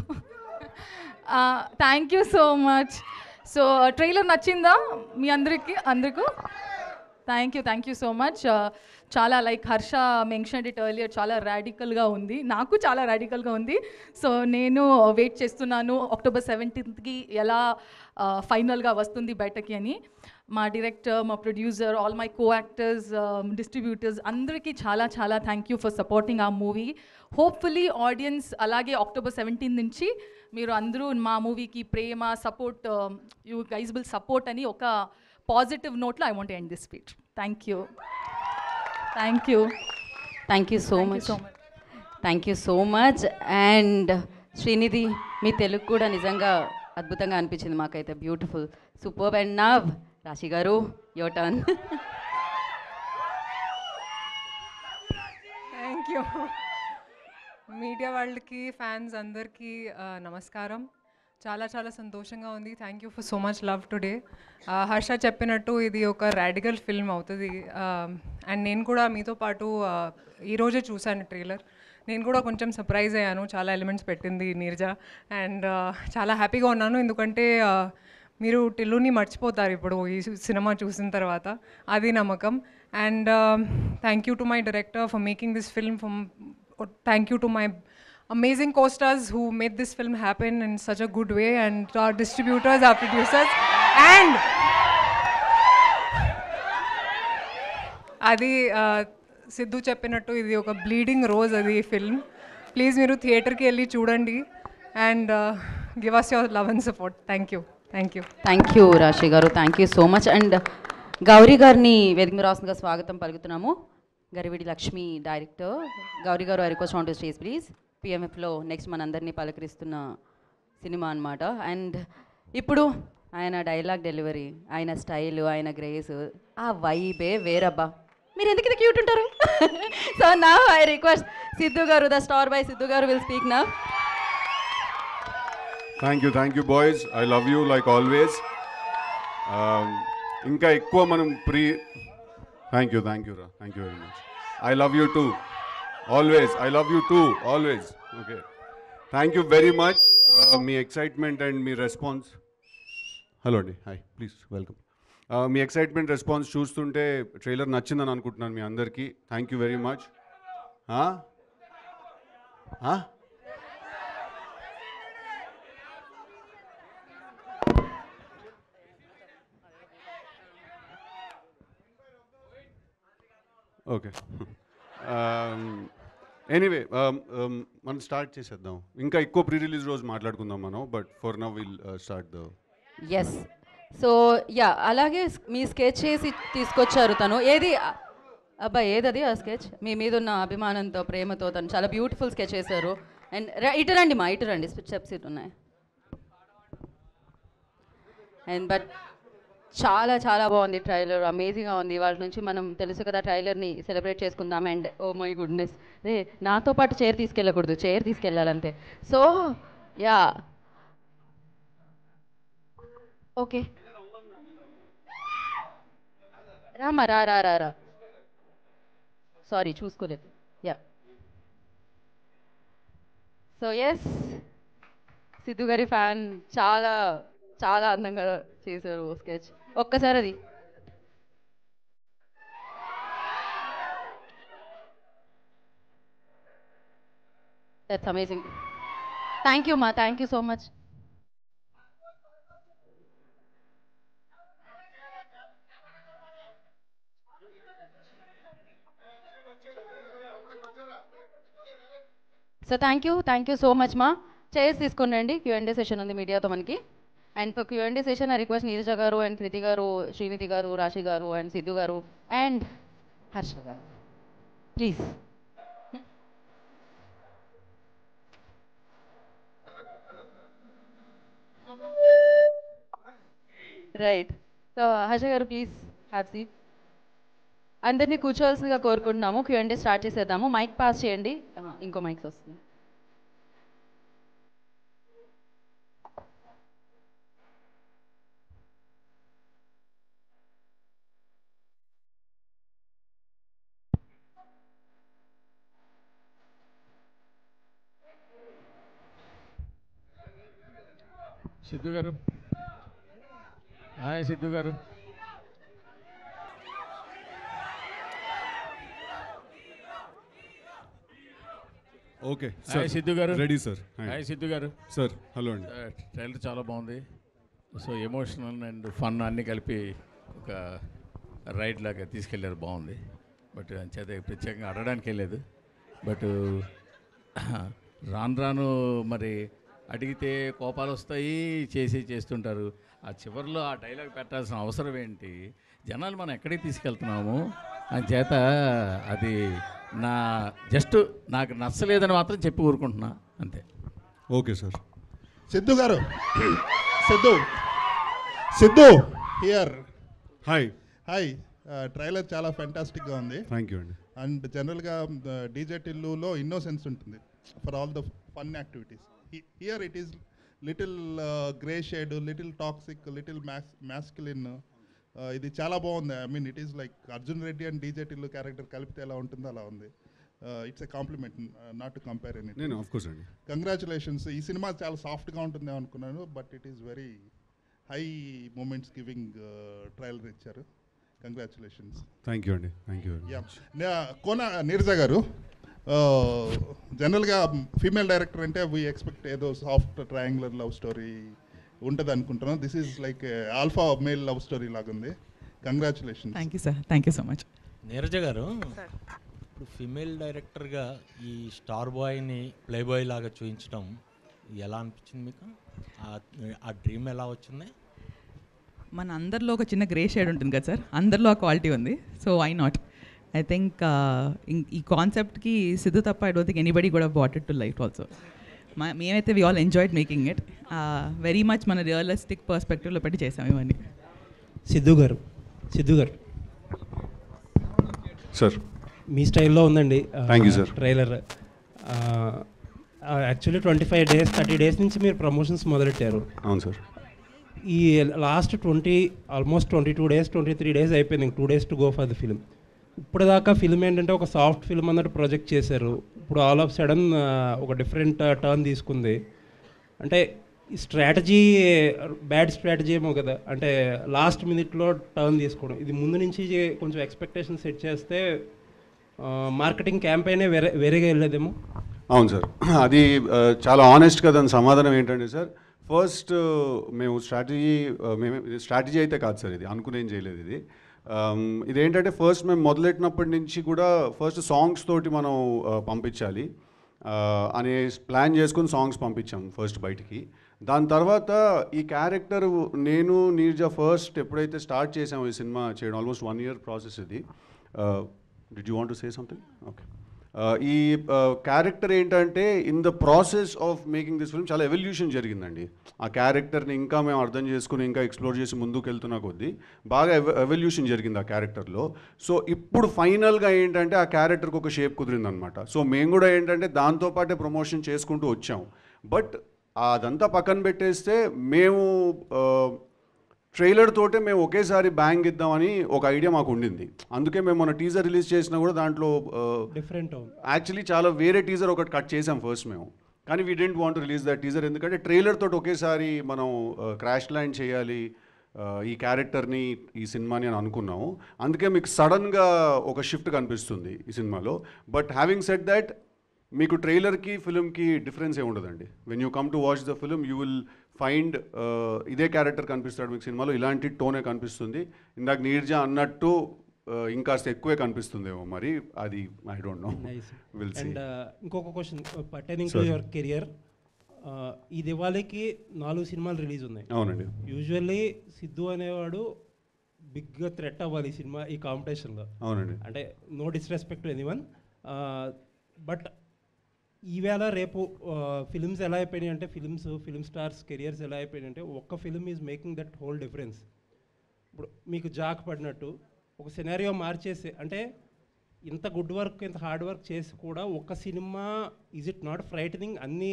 thank you so much. So trailer నచ్చిందా మీ అందరికీ? Thank you so much. చాలా like Harsha mentioned it earlier, చాలా రాడికల్గా ఉంది. నాకు చాలా రాడికల్గా ఉంది. సో నేను వెయిట్ చేస్తున్నాను October 17th ఎలా ఫైనల్గా వస్తుంది బయటకి అని. మా డైరెక్టర్, మా producer, all my co actors, distributors అందరికీ చాలా థ్యాంక్ యూ ఫర్ సపోర్టింగ్ ఆ మూవీ. హోప్ఫుల్లీ ఆడియన్స్ అలాగే October 17th నుంచి మీరు అందరూ మా మూవీకి ప్రేమ, support, you guys will support అని ఒక పాజిటివ్ నోట్లో I want end this speech. Thank you so much. And Srinidhi, మీ తెలుగు కూడా నిజంగా అద్భుతంగా అనిపించింది మాకైతే. Beautiful, super. అండ్ నా రాశి గారు, your turn. Thank you. Media వాళ్ళకి, ఫ్యాన్స్ అందరికీ నమస్కారం. చాలా సంతోషంగా ఉంది. Thank you for so much love today. Harsha చెప్పినట్టు ఇది ఒక రాడికల్ ఫిల్మ్ అవుతుంది. అండ్ నేను కూడా మీతో పాటు ఈరోజే చూశాను ట్రైలర్. నేను కూడా కొంచెం సర్ప్రైజ్ అయ్యాను, చాలా ఎలిమెంట్స్ పెట్టింది నీరజ. అండ్ చాలా హ్యాపీగా ఉన్నాను, ఎందుకంటే మీరు టిల్లుని మర్చిపోతారు ఇప్పుడు ఈ సినిమా చూసిన తర్వాత, అది నమ్మకం. And thank you to my director for making this film. Thank you to my amazing co-stars who made this film happen in such a good way, and to our distributors, our producers, and అది సిద్ధు చెప్పినట్టు ఇది ఒక bleeding rose అది film. Please మీరు థియేటర్కి వెళ్ళి చూడండి and give us your love and support. Thank you Rashi గారు. Thank you so much. And Gauri గారిని వేదిక మీద రాస్తుందిగా స్వాగతం పలుకుతున్నాము. గరివిడి లక్ష్మి డైరెక్టర్. గౌరీ గారు, I request on to stage please. పిఎంఎఫ్లో నెక్స్ట్ మనందరినీ పలకరిస్తున్న సినిమా అనమాట. అండ్ ఇప్పుడు ఆయన డైలాగ్ డెలివరీ, ఆయన స్టైల్, ఆయన గ్రేస్, ఆ వైబే వేరబ్బా. మీరు ఎందుకు ఇది క్యూట్ ఉంటారు? సో నా ఐ రిక్వెస్ట్ సిద్ధు గారు, ద స్టార్ బై సిద్ధు గారు విల్ స్పీక్ నా. Thank you boys. I love you like always. ఇంకా ఎక్కువ మనం థ్యాంక్ యూ రా. Thank you very much. I love you too always. Okay, thank you very much. మీ excitement and మీ response. Hello అండి, hi, please welcome. మీ excitement response చూస్తుంటే trailer నచ్చిందని అనుకుంటున్నాను మీ అందరికీ. Thank you very much. Okay anyway మనం స్టార్ట్ చేసేద్దాం. ఇంకా ఎక్కువ ప్రీ రిలీజ్ రోజు మాట్లాడుకుందాం మనం, but for now will start the. Yes. So yeah, అలాగే మీ స్కెచ్ చేసి తీసుకొచ్చారు తను. ఏది అబ్బాయి, ఏదది ఆ స్కెచ్? మీ మీద ఉన్న అభిమానంతో, ప్రేమతో తను చాలా బ్యూటిఫుల్ స్కెచ్ చేశారు. అండ్ ఇటు రండి మా, ఇటు రండి, స్టెప్స్ ఇటు ఉన్నాయి. అండ్ బట్ చాలా చాలా బాగుంది ట్రైలర్, అమేజింగ్గా ఉంది. వాళ్ళ నుంచి మనం తెలుసు కదా ట్రైలర్ని సెలబ్రేట్ చేసుకుందాం. అండ్ ఓ మై గుడ్నెస్, రే నాతో పాటు చైర్ తీసుకెళ్ళకూడదు, చైర్ తీసుకెళ్ళాలంతే. సో యా, ఓకే రామా, రా రా రా రా, సారీ చూసుకోలేదు. యా, సో ఎస్, సిద్ధు గారి ఫ్యాన్ చాలా చాలా అందంగా చేశారు స్కెచ్. ఒక్కసారి అది దట్స్ అమేజింగ్. థ్యాంక్ యూ మా, thank you so much. So thank you so much మా. చైర్స్ తీసుకోండి, Q&A సెషన్ ఉంది మీడియాతో మనకి. And for Q&A session I request Neeraja గారు అండ్ కృతి గారు, శ్రీనిధి గారు, రాశి గారు అండ్ సిద్ధు గారు అండ్ హర్ష గారు, ప్లీజ్. రైట్. సో హర్ష గారు ప్లీజ్ హ్యావ్ సీట్. అందరినీ కూర్చోవలసిందిగా కోరుకుంటున్నాము. Q&A స్టార్ట్ చేసేద్దాము. మైక్ పాస్ చేయండి, ఇంకో మైక్స్ వస్తుంది. సిద్ధు గారు, హాయ్ సిద్ధు గారు. ఓకే హాయ్ సిద్ధు గారు. Ready sir. హాయ్ సిద్ధు గారు. సార్ హలో అండి. ట్రైలర్ చాలా బాగుంది. సో ఎమోషనల్ అండ్ ఫన్ అన్నీ కలిపి ఒక రైడ్ లాగా తీసుకెళ్ళారు, బాగుంది. బట్ అంచేత ప్రత్యేకంగా అడగడానికి వెళ్ళలేదు. బట్ రాను మరి అడిగితే కోపాలు వస్తాయి, చేస్తుంటారు. ఆ చివరిలో ఆ డైలాగ్ పెట్టాల్సిన అవసరం ఏంటి? జనాలు మనం ఎక్కడికి తీసుకెళ్తున్నాము అని చేత అది నాకు నచ్చలేదని మాత్రం చెప్పి ఊరుకుంటున్నా, అంతే. Okay sir. సిద్ధు గారు, Siddhu here. Hi hi. Trailer చాలా ఫ్యాంటాస్టిక్గా ఉంది. థ్యాంక్ యూ అండి. అండ్ జనరల్గా డీజే టిల్లులో ఇన్నోసెన్స్ ఉంటుంది for all the fun activities. Here it is little grey shade, little toxic, little masculine. ఇది చాలా బాగుంది. I mean it is like Arjun Reddy and DJ Tillu character కలిపితే ఎలా ఉంటుందో అలా ఉంది. It's a compliment, not to compare any. నేను ఆఫ్ కోర్స్ అండి. కంగ్రాచులేషన్స్. ఈ సినిమా చాలా సాఫ్ట్గా ఉంటుంది అనుకున్నాను, but it is very high moments giving trailer ఇచ్చారు. కంగ్రాచులేషన్స్. థ్యాంక్ యూ అండి. Thank you. కోన నీరజ గారు, జనరల్గా ఫీమేల్ డైరెక్టర్ అంటే వీ ఎక్స్పెక్ట్ ఏదో సాఫ్ట్ ట్రయాంగులర్ లవ్ స్టోరీ ఉంటుంది అనుకుంటున్నాను. This is like alpha male love story లాగుంది. Congratulations. Thank you sir. Thank you so much. Neeraja గారు, ఇప్పుడు ఫీమేల్ డైరెక్టర్గా ఈ స్టార్ బాయ్ని ప్లే బాయ్ లాగా చూపించడం ఎలా అనిపించింది మీకు? ఆ డ్రీమ్ ఎలా వచ్చింది? మన అందరిలో ఒక చిన్న గ్రే షేడ్ ఉంటుంది కదా సార్, అందరిలో ఆ క్వాలిటీ ఉంది. So why not? I think ఈ కాన్సెప్ట్కి సిద్ధు తప్ప ఐ డోంట్ థింక్ ఎనీబడి కూడా bought it to life also. మేమైతే we all enjoyed making it very much. మన రియలిస్టిక్ పర్స్పెక్టివ్లో పెట్టి చేసాం ఇవన్నీ. సిద్ధు గారు సార్, మీ స్టైల్లో ఉందండి thank you sir. Trailer actually 25 days 30 days నుంచి మీరు ప్రమోషన్స్ మొదలెట్టారు. అవును సార్. ఈ లాస్ట్ ఆల్మోస్ట్ 22 days 23 days అయిపోయింది. 2 days to go for the film. ఇప్పటిదాకా ఫిల్మ్ ఏంటంటే ఒక సాఫ్ట్ ఫిల్మ్ అన్నట్టు ప్రొజెక్ట్ చేశారు. ఇప్పుడు ఆల్ ఆఫ్ సడన్ ఒక డిఫరెంట్ టర్న్ తీసుకుంది. అంటే ఈ స్ట్రాటజీ బ్యాడ్ స్ట్రాటజీ ఏమో కదా, అంటే లాస్ట్ మినిట్లో టర్న్ తీసుకోవడం. ఇది ముందు నుంచి కొంచెం ఎక్స్పెక్టేషన్ సెట్ చేస్తే మార్కెటింగ్ క్యాంపెయినే వేరేగా వెళ్ళేదేమో. అవును సార్, అది చాలా ఆనెస్ట్గా దాని సమాధానం ఏంటంటే సార్, ఫస్ట్ మేము స్ట్రాటజీ అయితే కాదు సార్, ఇది అనుకునేం చేయలేదు. ఇది ఇదేంటంటే ఫస్ట్ మేము మొదలెట్టినప్పటి నుంచి కూడా ఫస్ట్ సాంగ్స్ తోటి మనం పంపించాలి అనే ప్లాన్ చేసుకుని సాంగ్స్ పంపించాం ఫస్ట్ బయటికి. దాని తర్వాత ఈ క్యారెక్టర్ నేను నీర్జా ఫస్ట్ ఎప్పుడైతే స్టార్ట్ చేసాము ఈ సినిమా చేయడం, ఆల్మోస్ట్ 1 year ప్రాసెస్ ఇది. Did you want to say something? Okay. ఈ క్యారెక్టర్ ఏంటంటే in the process of making this film చాలా ఎవల్యూషన్ జరిగిందండి. ఆ క్యారెక్టర్ని ఇంకా మేము అర్థం చేసుకుని ఇంకా ఎక్స్ప్లోర్ చేసి ముందుకు వెళ్తున్న కొద్దీ బాగా ఎవల్యూషన్ జరిగింది ఆ క్యారెక్టర్లో. సో ఇప్పుడు ఫైనల్గా ఏంటంటే ఆ క్యారెక్టర్కి ఒక షేప్ కుదిరిందనమాట. సో మేము కూడా ఏంటంటే దాంతోపాటే ప్రమోషన్ చేసుకుంటూ వచ్చాం. బట్ అదంతా పక్కన పెట్టేస్తే మేము ట్రైలర్ తోటే మేము ఒకేసారి బ్యాంగ్ ఇద్దామని ఒక ఐడియా మాకు ఉండింది. అందుకే మేము మన టీజర్ రిలీజ్ చేసినా కూడా దాంట్లో డిఫరెంట్ యాక్చువల్లీ చాలా వేరే టీజర్ ఒకటి కట్ చేసాం ఫస్ట్ మేము. కానీ we didn't want release that teaser, ఎందుకంటే ట్రైలర్ తోటి ఒకేసారి మనం క్రాష్ ల్యాండ్ చేయాలి ఈ క్యారెక్టర్ని ఈ సినిమాని అని అనుకున్నాము. అందుకే మీకు సడన్గా ఒక షిఫ్ట్ కనిపిస్తుంది ఈ సినిమాలో. బట్ హ్యావింగ్ సెడ్ దట్ మీకు ట్రైలర్కి ఫిల్మ్కి డిఫరెన్స్ ఏమి ఉండదండి. When you come to watch the film you will find ఇదే క్యారెక్టర్ కనిపిస్తాడు మీకు సినిమాలో, ఇలాంటి టోనే కనిపిస్తుంది. ఇందాక నీర్జా అన్నట్టు ఇంకాస్త ఎక్కువే కనిపిస్తుందేమో, మరి అది I don't know, will see. And ఇంకొక question pertaining to your career, ఈ దివాళీకి 4 సినిమాలు రిలీజ్ ఉన్నాయి. అవునండి. యూజువల్లీ సిద్ధు అనేవాడు బిగ్గా థ్రెట్ అవ్వాలి ఈ సినిమా ఈ కాంపిటీషన్లో. అవునండి. అంటే no disrespect to anyone, but ఈవేళ రేపు ఫిల్మ్స్ ఎలా అయిపోయినాయి అంటే ఫిల్మ్ స్టార్స్ కెరియర్స్ ఎలా అయిపోయినాయి అంటే ఒక్క film is making that whole difference. ఇప్పుడు మీకు జాక్ పడినట్టు ఒక సినారియో మార్చేసి, అంటే ఇంత గుడ్ వర్క్ ఇంత హార్డ్ వర్క్ చేసి కూడా ఒక్క cinema is it not frightening? అన్నీ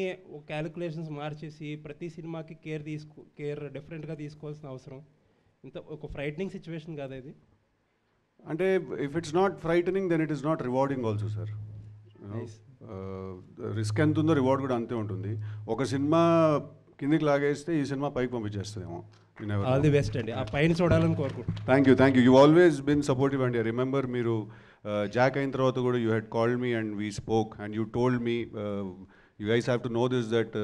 క్యాలిక్యులేషన్స్ మార్చేసి ప్రతి సినిమాకి కేర్ డిఫరెంట్గా తీసుకోవాల్సిన అవసరం ఇంత ఒక ఫ్రైటనింగ్ సిచ్యువేషన్ కాదా ఇది? అంటే if it's not frightening then it is not rewarding also sir. Risk ఎంత ఉందో రివార్డ్ కూడా అంతే ఉంటుంది. ఒక సినిమా కిందికి లాగేస్తే ఈ సినిమా పైకి పంపించేస్తుందేమో. ఆల్ ది బెస్ట్ అండి, ఆ పైన చూడాలని కోరుకుంటున్నాను. Thank you. You always been supportive అండి. ఐ రిమెంబర్ మీరు జాక్ అయిన తర్వాత కూడా you had called me and we spoke and you told me you guys have to know this that.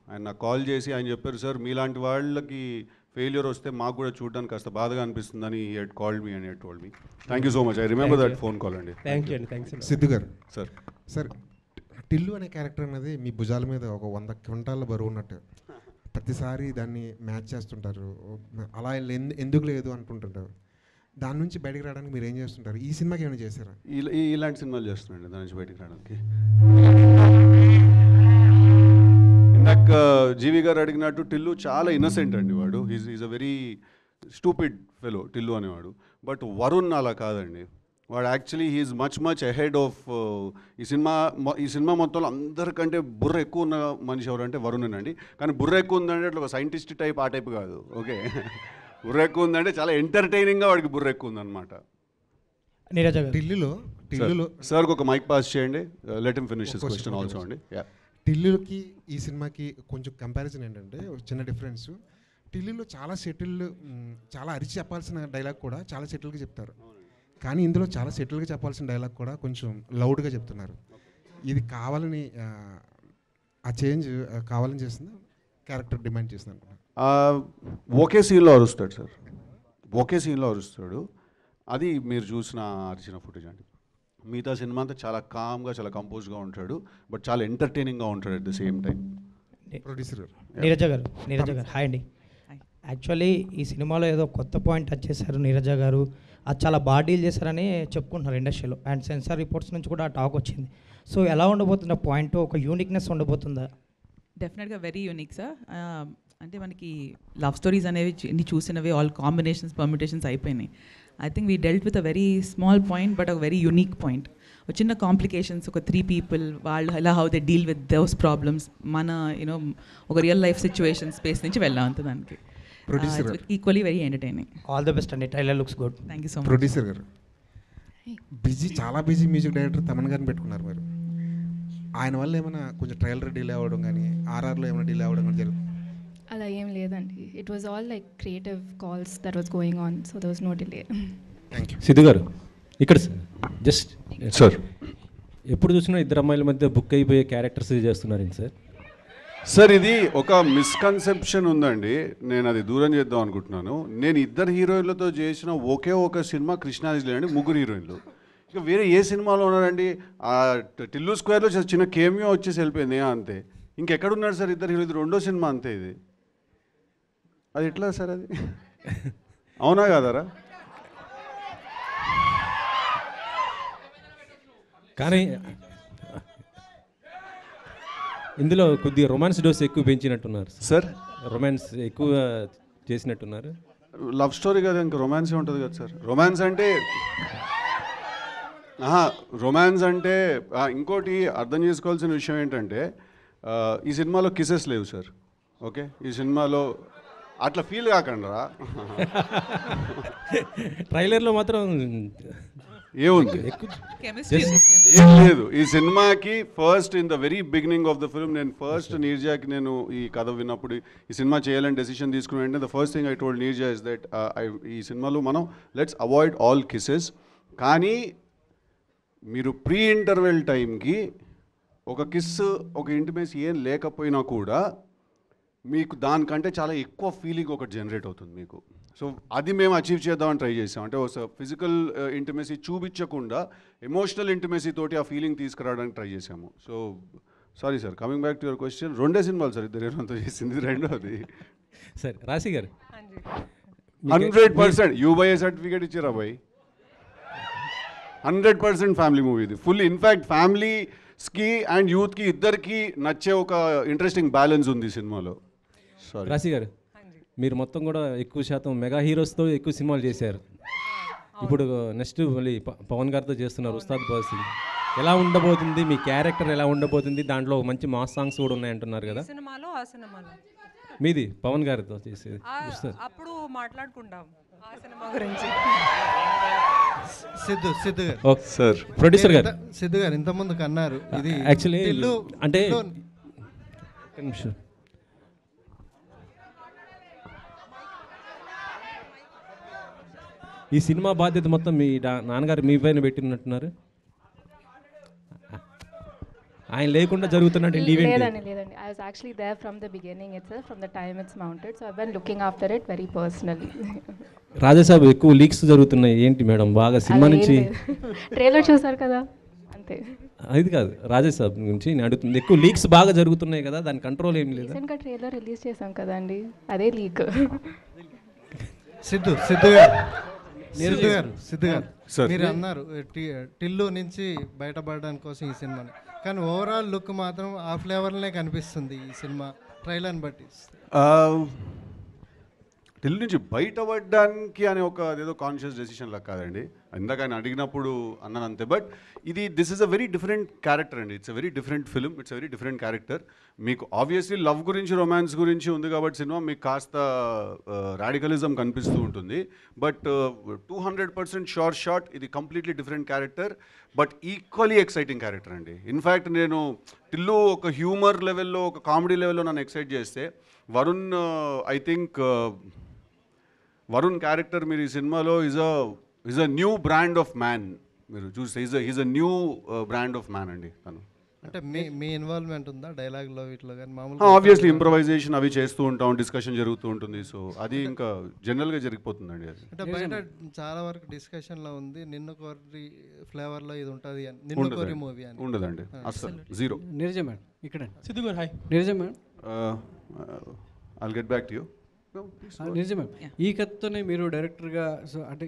ఆయన నాకు కాల్ చేసి ఆయన చెప్పారు, సార్ మీలాంటి వాళ్ళకి ఫెయిల్యూర్ వస్తే మాకు కూడా చూడడానికి కాస్త బాధగా అనిపిస్తుందని he had called me and had told me. Thank you so much. I remember that phone call అండి. థ్యాంక్ యూ అండి. థ్యాంక్స్. సిద్ధు గారు సార్, సార్ టిల్లు అనే క్యారెక్టర్ అనేది మీ భుజాల మీద ఒక 100 క్వింటాల బరువు ఉన్నట్టు ప్రతిసారి దాన్ని మ్యాచ్ చేస్తుంటారు, అలా ఎందుకు లేదు అంటుంటుంటారు. దాని నుంచి బయటకు రావడానికి మీరు ఏం చేస్తుంటారు? ఈ సినిమాకి ఏమైనా చేశారా? ఇలాంటి సినిమాలు చేస్తున్నాండి దాని నుంచి బయటకు రావడానికి. ఇందాక జీవి గారు అడిగినట్టు టిల్లు చాలా ఇన్నసెంట్ అండి. వాడు is a very stupid fellow Tillu అనేవాడు. బట్ వరుణ్ అలా కాదండి. వాడు actually he's much ahead of ఈ సినిమా మొత్తంలో అందరికంటే బుర్ర ఎక్కువ ఉన్న మనిషి ఎవరంటే వరుణ్ అండి. కానీ బుర్ర ఎక్కువ ఉందంటే అట్లా ఒక సైంటిస్ట్ టైప్ ఆ టైప్ కాదు. ఓకే, బుర్ర ఎక్కువ ఉందంటే చాలా ఎంటర్టైనింగ్గా వాడికి బుర్ర ఎక్కువ ఉందన్నమాట. టిల్లులో సార్కి ఒక మైక్ పాస్ చేయండి. Let him finish his question also అండి. టిల్లుకి ఈ సినిమాకి కొంచెం కంపారిజన్ ఏంటంటే చిన్న డిఫరెన్స్. టిల్లులో చాలా సెటిల్, చాలా అరిచి చెప్పాల్సిన డైలాగ్ కూడా చాలా సెటిల్గా చెప్తారు. కానీ ఇందులో చాలా సెటిల్గా చెప్పాల్సిన డైలాగ్ కూడా కొంచెం లౌడ్గా చెప్తున్నారు. ఇది కావాలని ఆ చేంజ్ కావాలని చేస్తుంది, క్యారెక్టర్ డిమాండ్ చేస్తుంది అనుకున్నాను. ఒకే సీన్లో అరుస్తాడు సార్, ఒకే సీన్లో అరుస్తాడు. అది మీరు అరిచిన ఫుటేజ్ అండి. మిగతా సినిమా అంతా చాలా కామ్గా చాలా కంపోజ్గా ఉంటాడు, బట్ చాలా ఎంటర్టైనింగ్గా ఉంటాడు at the same time. Producer Neeraja గారు హాయ్ అండి. యాక్చువల్లీ ఈ సినిమాలో ఏదో కొత్త పాయింట్ టచ్ చేశారు నీరజ గారు, అది చాలా బాగా డీల్ చేశారని చెప్పుకుంటున్నారు ఇండస్ట్రీలో. అండ్ సెన్సార్ రిపోర్ట్స్ నుంచి కూడా టాక్ వచ్చింది. సో ఎలా ఉండబోతుంది ఆ పాయింట్? ఒక యూనిక్నెస్ ఉండబోతుందా? డెఫినెట్గా వెరీ యూనిక్ సార్. అంటే మనకి లవ్ స్టోరీస్ అనేవి ఇన్ని చూసినవి ఆల్ కాంబినేషన్స్ పర్మిటేషన్స్ అయిపోయినాయి. I think we dealt with a very small point but ఒక వెరీ యూనిక్ పాయింట్. ఒక చిన్న కాంప్లికేషన్స్, ఒక 3 people వాళ్ళు ఎలా how they deal with those problems, మన you know real life situation space నుంచి వెళ్ళాం అంత దానికి. Equally very entertaining. All the best అండి. Trailer looks good. Thank you so much. Producer గారు చాలా బిజీ మ్యూజిక్ డైరెక్టర్ తమన్ గారిని పెట్టుకున్నారు మీరు. ఆయన వల్ల ఏమైనా కొంచెం ట్రైలర్ డిలే అవ్వడం కానీ ఆర్ఆర్లో ఏమైనా డిలే అవ్వడం కానీ జరుగుతుంది? అలా ఏం లేదండి. It was all like creative calls that was going on, so there was no delay. Thank you. Siddhu garu ఇక్కడ జస్ట్ సార్, ఎప్పుడు చూసినా ఇద్దరు అమ్మాయిల మధ్య బుక్ అయిపోయే క్యారెక్టర్స్ చేస్తున్నారండి సార్. సార్ ఇది ఒక మిస్కన్సెప్షన్ ఉందండి, నేను అది దూరం చేద్దాం అనుకుంటున్నాను. నేను ఇద్దరు హీరోయిన్లతో చేసిన ఒకే ఒక సినిమా కృష్ణాజిలే అండి, ముగ్గురు హీరోయిన్లు. ఇక వేరే ఏ సినిమాలో ఉన్నారండి? ఆ టిల్లు స్క్వేర్లో చిన్న కేమియో వచ్చేసి వెళ్ళిపోయింది అంతే. ఇంకెక్కడున్నాడు సార్ ఇద్దరు హీరో? ఇది రెండో సినిమా అంతే. ఇది అది ఎట్లా సార్ అది? అవునా కాదరా? కానీ ఇందులో కొద్దిగా రొమాన్స్ డోస్ ఎక్కువ పెంచినట్టున్నారు సార్. రొమాన్స్ ఎక్కువ చేసినట్టున్నారు. లవ్ స్టోరీ కదా, ఇంకా రొమాన్సే ఉంటుంది కదా సార్. రొమాన్స్ అంటే ఇంకోటి అర్థం చేసుకోవాల్సిన విషయం ఏంటంటే ఈ సినిమాలో కిసెస్ లేవు సార్. ఓకే, ఈ సినిమాలో అట్లా ఫీల్ కాకుండా ట్రైలర్లో మాత్రం ఏముంది? ఏం లేదు. ఈ సినిమాకి first in the very beginning of the film నేను ఫస్ట్ నీర్జాకి నేను ఈ కథ విన్నప్పుడు ఈ సినిమా చేయాలని డెసిషన్ తీసుకుని వెంటనే the first thing I told Neerja is that ఈ సినిమాలో మనం లెట్స్ అవాయిడ్ ఆల్ కిసెస్. కానీ మీరు ప్రీ ఇంటర్వెల్ టైంకి ఒక కిస్ ఒక ఇంటిమేసి ఏం లేకపోయినా కూడా మీకు దానికంటే చాలా ఎక్కువ ఫీలింగ్ ఒకటి జనరేట్ అవుతుంది మీకు. సో అది మేము అచీవ్ చేద్దామని ట్రై చేసాం. అంటే ఒక ఫిజికల్ ఇంటిమేసీ చూపించకుండా ఎమోషనల్ ఇంటిమేసీ తోటి ఆ ఫీలింగ్ తీసుకురావడానికి ట్రై చేసాము. So sorry sir, coming back to your question, రెండే సినిమాలు సార్ ఇద్దరు హీరోతో చేసింది, రెండోది. సరే రాశి గారు 100% యూబై సర్టిఫికేట్ ఇచ్చారా బాయ్? 100% ఫ్యామిలీ మూవీ ఇది. ఫుల్ ఇన్ఫ్యాక్ట్ ఫ్యామిలీస్కి అండ్ యూత్కి ఇద్దరికి నచ్చే ఒక ఇంట్రెస్టింగ్ బ్యాలెన్స్ ఉంది ఈ సినిమాలో. రాశి గారు మీరు మొత్తం కూడా ఎక్కువ శాతం మెగా హీరోస్తో ఎక్కువ సినిమాలు చేశారు. ఇప్పుడు నెక్స్ట్ మళ్ళీ పవన్ గారితో చేస్తున్నారు ఉస్తాద్ భగత్ సింగ్. ఎలా ఉండబోతుంది మీ క్యారెక్టర్, ఎలా ఉండబోతుంది? దాంట్లో మంచి మాస్ సాంగ్స్ కూడా ఉన్నాయంటున్నారు కదా. సినిమాలో ఆ సినిమాలో మీది పవన్ గారితో చేసేది అప్పుడు మాట్లాడుకుంటాం ఆ సినిమా గురించి. సిద్ధు గారు ఓకే సార్, ప్రొడ్యూసర్ గారు సిద్ధు గారు ఇంతకుముందుకు అన్నారు ఇది యాక్చువల్లీ అంటే ఈ సినిమా బాధ్యత మొత్తం మీ నాన్నగారు మీ పైన పెట్టినట్టున్నారు. ఆయన లేకుండా జరుగుతున్నట్టు ఈవెంట్. లేదండి, I was actually there from the beginning itself, from the time it's mounted, so I've been looking after it very personally. Raja Saab ఎక్కువ లీక్స్ జరుగుతున్నాయి ఏంటి మేడం? బాగా సినిమా నుంచి ట్రైలర్ చూసారు కదా అంతే. అది కాదు, రాజాసాబ్ గురించి నేను అడుగుతుంది. ఎక్కువ లీక్స్ బాగా జరుగుతున్నాయి కదా, దాని కంట్రోల్ ఏం లేదు. రీసెంట్గా ట్రైలర్ రిలీజ్ చేసాం కదండి, అదే లీక్. సిద్ధు గారు మీరు అన్నారు టిల్లు నుంచి బయటపడడానికి కోసం ఈ సినిమాని, కానీ ఓవరాల్ లుక్ మాత్రం ఆ ఫ్లేవర్లనే కనిపిస్తుంది ఈ సినిమా ట్రైలర్ని బట్టి. టిల్లు నుంచి బయటపడడానికి అనే ఒక అదేదో కాన్షియస్ డెసిషన్ లా కాదండి. ఇందాక ఆయన అడిగినప్పుడు అన్నాను అంతే. But this is a very different character అండి. It's a very different film, it's a very different character. మీకు ఆబ్వియస్లీ లవ్ గురించి రొమాన్స్ గురించి ఉంది కాబట్టి సినిమా మీకు కాస్త రాడికలిజం కనిపిస్తూ ఉంటుంది. బట్ 200% షార్ట్ ఇది completely different character, but equally exciting character అండి. ఇన్ఫ్యాక్ట్ నేను టిల్లు ఒక హ్యూమర్ లెవెల్లో ఒక కామెడీ లెవెల్లో నన్ను ఎక్సైట్ చేస్తే Varun I think Varun character మీరు ఈ సినిమాలో is a new brand of man. మీరు చూస్తే is a new brand of man అండి తను. అంటే మీ ఇన్వాల్వ్మెంట్ ఉందా డైలాగ్లో వీటిలో కానీ? మామూలుగా ఆబ్వియస్లీ ఇంప్రొవైజేషన్ అవి చేస్తూ ఉంటాం, డిస్కషన్ జరుగుతూ ఉంటుంది. సో అది ఇంకా జనరల్గా జరిగిపోతుందండి. అది అంటే బయట చాలా వరకు డిస్కషన్లో ఉంది నిన్ను కోరి ఫ్లేవర్లో ఇది ఉంటుంది అని, నిన్ను కోరి మూవీ అని ఉండదండి అసలు, జీరో. నీరజ మేడం ఇక్కడ. సిద్ధు గారు hi. Neeraja madam I'll get back to you. నిజమే మేడం, ఈ కథతోనే మీరు డైరెక్టర్గా, సో అంటే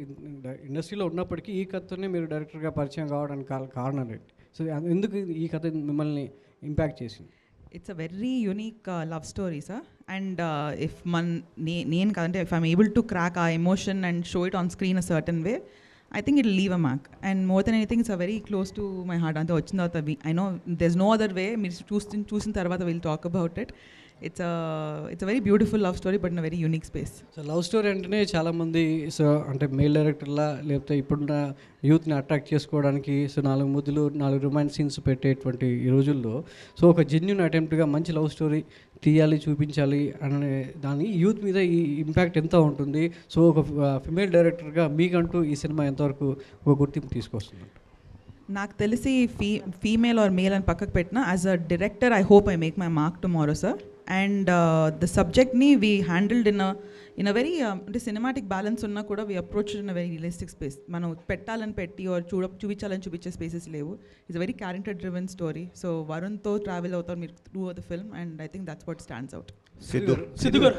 ఇండస్ట్రీలో ఉన్నప్పటికీ ఈ కథతోనే మీరు డైరెక్టర్గా పరిచయం కావడానికి కారణం ఏంటి? సో ఎందుకు ఈ కథ మిమ్మల్ని ఇంపాక్ట్ చేసింది? It's a very unique love story sir. And if నేను కాదంటే if I'm able to crack ఆ emotion and show it on screen a certain way, I think it'll leave a mark. And more than anything, it's a very close to my heart. Ante vachin tarvata I know there's no other way. Meer chusin tarvata we'll talk about it. It's a very beautiful love story, but in a very unique space. So love story అంటేనే చాలామంది so అంటే mail డైరెక్టర్లా లేకపోతే ఇప్పుడున్న యూత్ని attract చేసుకోవడానికి so 4 ముద్దులు 4 romance scenes పెట్టేటువంటి ఈ రోజుల్లో సో ఒక జెన్యున్ అటెంప్ట్గా మంచి లవ్ స్టోరీ తీయాలి, చూపించాలి అనే దాని యూత్ మీద ఈ ఇంపాక్ట్ ఎంత ఉంటుంది? సో ఒక ఫిమేల్ డైరెక్టర్గా మీకంటూ ఈ సినిమా ఎంతవరకు ఒక గుర్తింపు తీసుకొస్తుంది? నాకు తెలిసి ఫీమేల్ ఆర్ మేల్ అని పక్కకు పెట్టిన as a director I hope I make my mark tomorrow sir. And the సబ్జెక్ట్ని we handled in a very అంటే సినిమాటిక్ బ్యాలెన్స్ ఉన్నా కూడా we approach in a very realistic space. మనం పెట్టాలని పెట్టి ఆర్ చూపించాలని చూపించే స్పేసెస్ లేవు. It's a very character driven story. So వరుణ్తో ట్రావెల్ అవుతారు మీరు through the film and I think that's what stands out. Siddhu గారు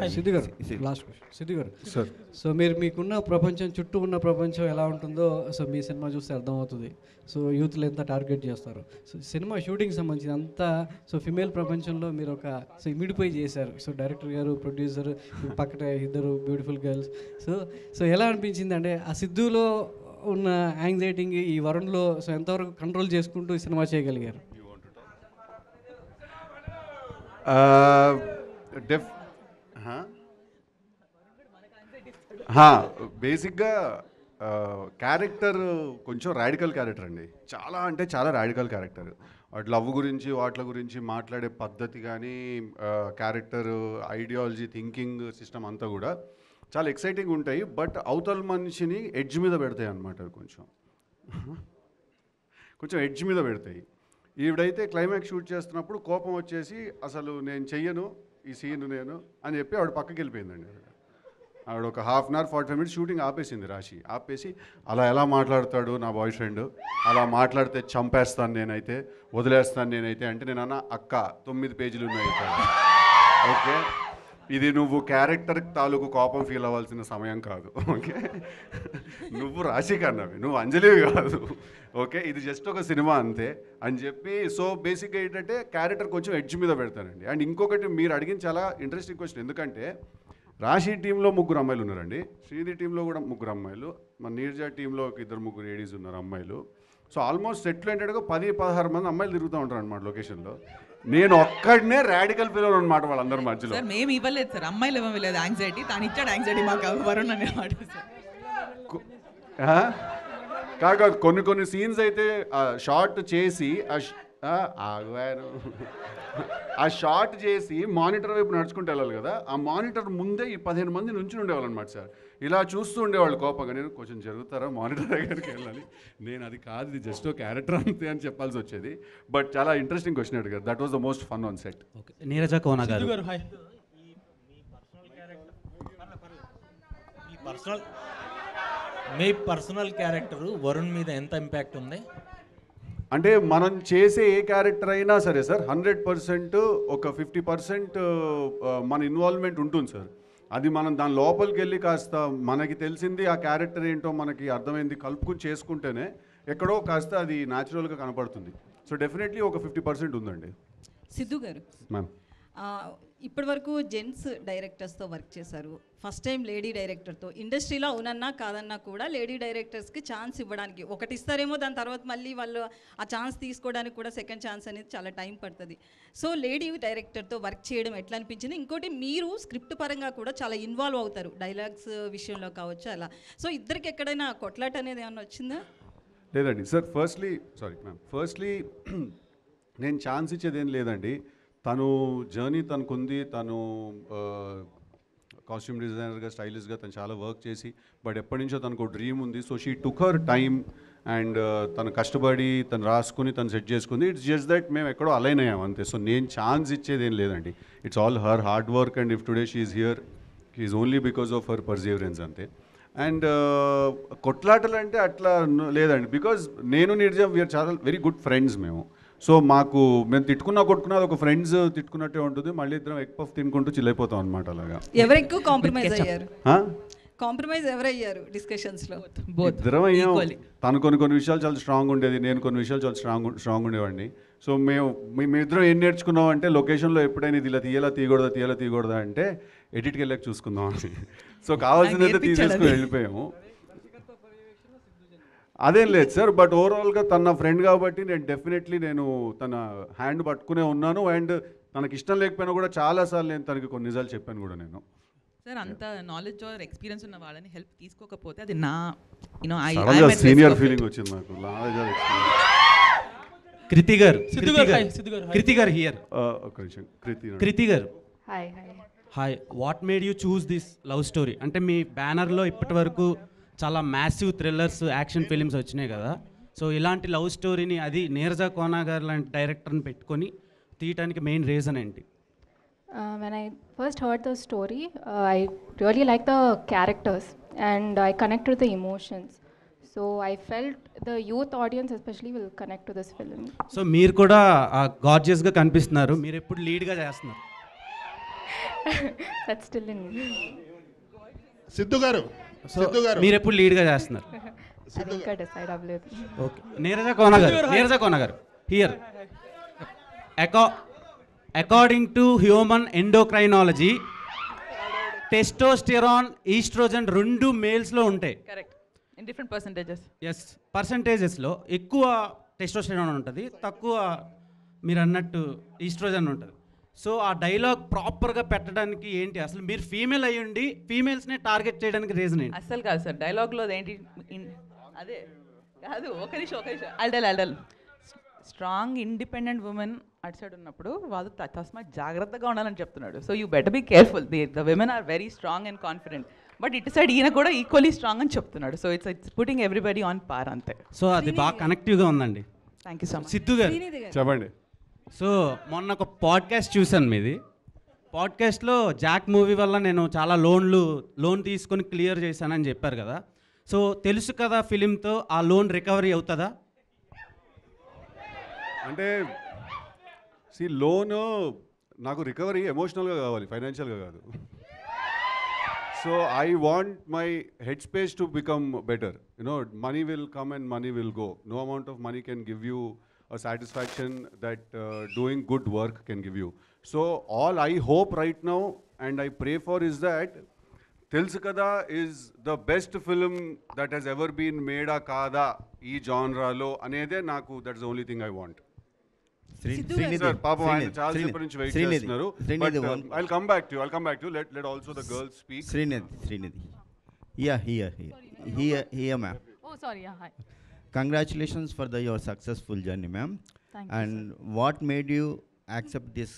లాస్ట్ క్వశ్చన్. సిద్ధు గారు సార్, సో మీరు మీకున్న ప్రపంచం చుట్టూ ఉన్న ప్రపంచం ఎలా ఉంటుందో సో మీ సినిమా చూస్తే అర్థమవుతుంది. సో యూత్లో ఎంత టార్గెట్ చేస్తారు. సో సినిమా షూటింగ్ సంబంధించి అంతా సో ఫిమేల్ ప్రపంచంలో మీరు ఒక సో ఇమిడిపోయి చేశారు. సో డైరెక్టర్ గారు, ప్రొడ్యూసర్, పక్కన ఇద్దరు బ్యూటిఫుల్ గర్ల్స్. సో ఎలా అనిపించింది అంటే ఆ సిద్ధులో ఉన్న యాంగ్జైటింగ్ ఈ వరుణ్లో సో ఎంతవరకు కంట్రోల్ చేసుకుంటూ ఈ సినిమా చేయగలిగారు? బేసిక్గా క్యారెక్టర్ కొంచెం రాడికల్ క్యారెక్టర్ అండి. చాలా అంటే చాలా రాడికల్ క్యారెక్టర్. వాటి లవ్ గురించి వాటి గురించి మాట్లాడే పద్ధతి కానీ క్యారెక్టర్ ఐడియాలజీ థింకింగ్ సిస్టమ్ అంతా కూడా చాలా ఎక్సైటింగ్ ఉంటాయి. బట్ అవతల మనిషిని ఎడ్జ్ మీద పెడతాయి అన్నమాట. కొంచెం ఎడ్జ్ మీద పెడతాయి. ఈవిడైతే క్లైమాక్స్ షూట్ చేస్తున్నప్పుడు కోపం వచ్చేసి అసలు నేను చెయ్యను ఈ సీన్ నేను అని చెప్పి ఆవిడ పక్కకి వెళ్ళిపోయిందండి. ఆవిడ ఒక 1/2 hour 45 minutes షూటింగ్ ఆపేసింది. రాశి ఆపేసి అలా ఎలా మాట్లాడతాడు నా బాయ్ ఫ్రెండ్, అలా మాట్లాడితే చంపేస్తాను నేనైతే, వదిలేస్తాను నేనైతే అంటే నేను అన్న అక్క 9 పేజీలు ఉన్నాయి. ఓకే, ఇది నువ్వు క్యారెక్టర్ తాలూకు కోపం ఫీల్ అవ్వాల్సిన సమయం కాదు. ఓకే, నువ్వు రాశి కన్నావి, నువ్వు అంజలివి కాదు. ఓకే, ఇది జస్ట్ ఒక సినిమా అంతే అని చెప్పి. సో బేసిక్గా ఏంటంటే క్యారెక్టర్ కొంచెం ఎడ్జ్ మీద పెడతానండి. అండ్ ఇంకొకటి మీరు అడిగిన చాలా ఇంట్రెస్టింగ్ క్వశ్చన్. ఎందుకంటే రాశి టీంలో 3 అమ్మాయిలు ఉన్నారండి, శ్రీధి టీంలో కూడా 3 అమ్మాయిలు, మన నీర్జా టీంలో ఒక 2-3 లేడీస్ ఉన్నారు అమ్మాయిలు. సో ఆల్మోస్ట్ సెట్లు ఏంటంటే 10-16 మంది అమ్మాయిలు తిరుగుతూ ఉంటారు అనమాట లొకేషన్లో. నేను ఒక్కడనే రాడికల్ పిల్లలు అనమాట వాళ్ళందరి మధ్యలో. సార్ మేము ఇవ్వలేదు సార్, అమ్మాయిలు ఇవ్వలేదు యాంగ్జైటీ, తను ఇచ్చాడు యాంగ్జైటీ మాకు వరుణ్ అనేవాడు సార్. కాదు కొన్ని సీన్స్ అయితే షార్ట్ చేసి ఆగారు ఆ షార్ట్ చేసి మానిటర్ వైపు నడుచుకుంటూ వెళ్ళాలి కదా, ఆ మానిటర్ ముందే ఈ 15 మంది నుంచి ఉండేవాళ్ళు అనమాట సార్. ఇలా చూస్తూ ఉండేవాళ్ళు కోపంగా. నేను కొంచెం జరుగుతారా మానిటర్ దగ్గరికి వెళ్ళాలి, నేను అది కాదు ఇది జస్ట్ ఒక క్యారెక్టర్ అంతే అని చెప్పాల్సి వచ్చేది. బట్ చాలా ఇంట్రెస్టింగ్ క్వశ్చన్ అడిగారు. That was the most fun on set. Neeraja Kona గారు, మీ పర్సనల్ క్యారెక్టర్ వరుణ్ మీద ఎంత ఇంపాక్ట్ ఉంది? అంటే మనం చేసే ఏ క్యారెక్టర్ అయినా సరే సార్ 100% ఒక 50% మన ఇన్వాల్వ్మెంట్ ఉంటుంది సార్. అది మనం దాని లోపలికి వెళ్ళి కాస్త మనకి తెలిసింది ఆ క్యారెక్టర్ ఏంటో మనకి అర్థమైంది కలుపుకుని చేసుకుంటేనే ఎక్కడో కాస్త అది న్యాచురల్గా కనపడుతుంది. సో డెఫినెట్లీ ఒక 50% ఉందండి. సిద్ధు గారు, మ్యామ్ ఇప్పటి వరకు జెంట్స్ డైరెక్టర్స్తో వర్క్ చేశారు, ఫస్ట్ టైం లేడీ డైరెక్టర్తో. ఇండస్ట్రీలో అవునన్నా కాదన్నా కూడా లేడీ డైరెక్టర్స్కి ఛాన్స్ ఇవ్వడానికి ఒకటి ఇస్తారేమో, దాని తర్వాత మళ్ళీ వాళ్ళు ఆ ఛాన్స్ తీసుకోవడానికి కూడా సెకండ్ ఛాన్స్ అనేది చాలా టైం పడుతుంది. సో లేడీ డైరెక్టర్తో వర్క్ చేయడం ఎట్లా అనిపించింది? ఇంకోటి మీరు స్క్రిప్ట్ పరంగా కూడా చాలా ఇన్వాల్వ్ అవుతారు, డైలాగ్స్ విషయంలో కావచ్చు అలా. సో ఇద్దరికి ఎక్కడైనా కొట్లాట అనేది ఏమన్నా వచ్చిందా? లేదండి సార్. ఫస్ట్లీ నేను ఛాన్స్ ఇచ్చేది ఏం లేదండి. తను జర్నీ తనకుంది, తను కాస్ట్యూమ్ డిజైనర్గా స్టైలిష్గా తను చాలా వర్క్ చేసి, బట్ ఎప్పటి నుంచో తనకు డ్రీమ్ ఉంది. So she took her time and తను కష్టపడి తను రాసుకుని తను సెట్ చేసుకుంది. ఇట్స్ జస్ట్ దట్ మేము ఎక్కడో అలైన్ అయ్యాం అంతే. సో నేను ఛాన్స్ ఇచ్చేది ఏం లేదండి. It's all her hard work and if today she is here is only because of her Perseverance అంతే. అండ్ కొట్లాటలు అంటే అట్లా లేదండి. బికాజ్ నేను నిర్జా వీఆర్ చాలా వెరీ గుడ్ ఫ్రెండ్స్ మేము. సో మేము కొట్టుకున్నా అది ఒక ఫ్రెండ్స్ తిట్టుకున్నట్టే ఉంటుంది. మళ్ళీ ఇద్దరం ఎగ్ పఫ్ తినుకుంటూ చిల్లైపోతాం అనమాట. అలాగా ఎవరు ఎక్కువ కాంప్రమైజ్ అయ్యారు? కాంప్రమైజ్ ఎవరయ్యారు డిస్కషన్స్లో? ఇద్దరం అయ్యాం. తను కొన్ని విషయాలు చాలా స్ట్రాంగ్ ఉండేది, నేను కొన్ని విషయాలు చాలా స్ట్రాంగ్ ఉండేవాడిని. సో మేమిద్దరం ఏం నేర్చుకున్నాం అంటే లొకేషన్లో ఎప్పుడైనా ఇది ఇలా తీయకూడదా అంటే ఎడిట్కి వెళ్ళాక చూసుకుందాం అని. సో కావాల్సిందైతే తీసేసుకుని వెళ్ళిపోయాము. అదేం లేదు సార్. బట్ ఓవరాల్గా తన ఫ్రెండ్ కాబట్టి నేను డెఫినెట్లీ తన హ్యాండ్ పట్టుకునే ఉన్నాను. అండ్ తనకి ఇష్టం లేకపోయినా కూడా చాలాసార్లు నేను తనకి కొన్ని నిజాలు చెప్పాను కూడా నేను. సార్ అంత నాలెడ్జ్ ఆర్ ఎక్స్పీరియన్స్ ఉన్న వాళ్ళని హెల్ప్ తీసుకోకపోతే అది నా సీనియర్ ఫీలింగ్ వచ్చింది నాకు. కృతి గారు హియర్. కృతి గారు, hi. What made you choose this love story? అంటే మీ బ్యానర్లో ఇప్పటి వరకు చాలా మ్యాసివ్ థ్రిల్లర్స్, యాక్షన్ ఫిలిమ్స్ వచ్చినాయి కదా. సో ఇలాంటి లవ్ స్టోరీని అది నీరజ కోనా గారు లాంటి డైరెక్టర్ని పెట్టుకొని తీయటానికి మెయిన్ రీజన్ ఏంటి? When I first heard the story, I really liked the characters and I connected with the emotions. So I felt the youth audience especially will connect to this film. So మీరు కూడా గార్జియస్గా కనిపిస్తున్నారు. మీరు ఎప్పుడు లీడ్గా చేస్తున్నారు? That's still in me. Siddhu గారు, సిద్ధు గారు మీరు ఎప్పుడు లీడ్గా చేస్తున్నారు? అది ఇంకా డిసైడ్ అవ్వలేదు. ఓకే, నీరజ కోనా గారు, నీరజ కోనా గారు here. According to human endocrinology, testosterone, oestrogen రెండు మేల్స్లో ఉంటాయి. Correct, in different percentages. Yes, పర్సంటేజెస్లో ఎక్కువ టెస్టోస్టెరాన్ ఉంటుంది, తక్కువ మీరు అన్నట్టు ఈస్ట్రోజన్ ఉంటుంది. సో ఆ డైలాగ్ ప్రాపర్గా పెట్టడానికి ఏంటి అసలు? మీరు ఫీమేల్ అయ్యి ఉండి ఫీమేల్స్ని టార్గెట్ చేయడానికి రీజన్ ఏంటి? అసలు కాదు సార్, డైలాగ్లో ఏంటి అదే కాదు. ఒక నిమిషం అల్డల్ స్ట్రాంగ్ ఇండిపెండెంట్ ఉమెన్ అటు సైడ్ ఉన్నప్పుడు వాళ్ళు తస్మా జాగ్రత్తగా ఉండాలని చెప్తున్నాడు. So you better be careful, the women are very strong and confident. But ఇటు సైడ్ ఈయన కూడా ఈక్వల్లీ స్ట్రాంగ్ అని చెప్తున్నాడు. So it's putting everybody on par అంతే. సో అది బాగా కనెక్టివ్గా ఉందండి. Thank you so much. Siddhu garu చెప్పండి. సో మొన్న ఒక పాడ్కాస్ట్ చూశాను మీది. పాడ్కాస్ట్లో జాక్ మూవీ వల్ల నేను చాలా లోన్ తీసుకొని క్లియర్ చేశానని చెప్పారు కదా. సో తెలుసు కదా ఫిలింతో ఆ లోన్ రికవరీ అవుతుందా? అంటే లోన్ నాకు రికవరీ ఎమోషనల్గా కావాలి, ఫైనాన్షియల్గా కాదు. So I want my head space to become better. Money will come and money will go. No amount of money can give you a satisfaction that doing good work can give you. So all I hope right now and I pray for is that Telusu Kada is the best film that has ever been made a kada ee genre lo anede naku, that's the only thing I want. Sir, Papa, I chaala separate nunchi wait chestunaru, but I'll come back to you. Let also the girls speak. Srinidhi. Here ma'am. Oh sorry, yeah, hi. Congratulations for your successful journey, ma'am. Thank you, and sir. What made you accept this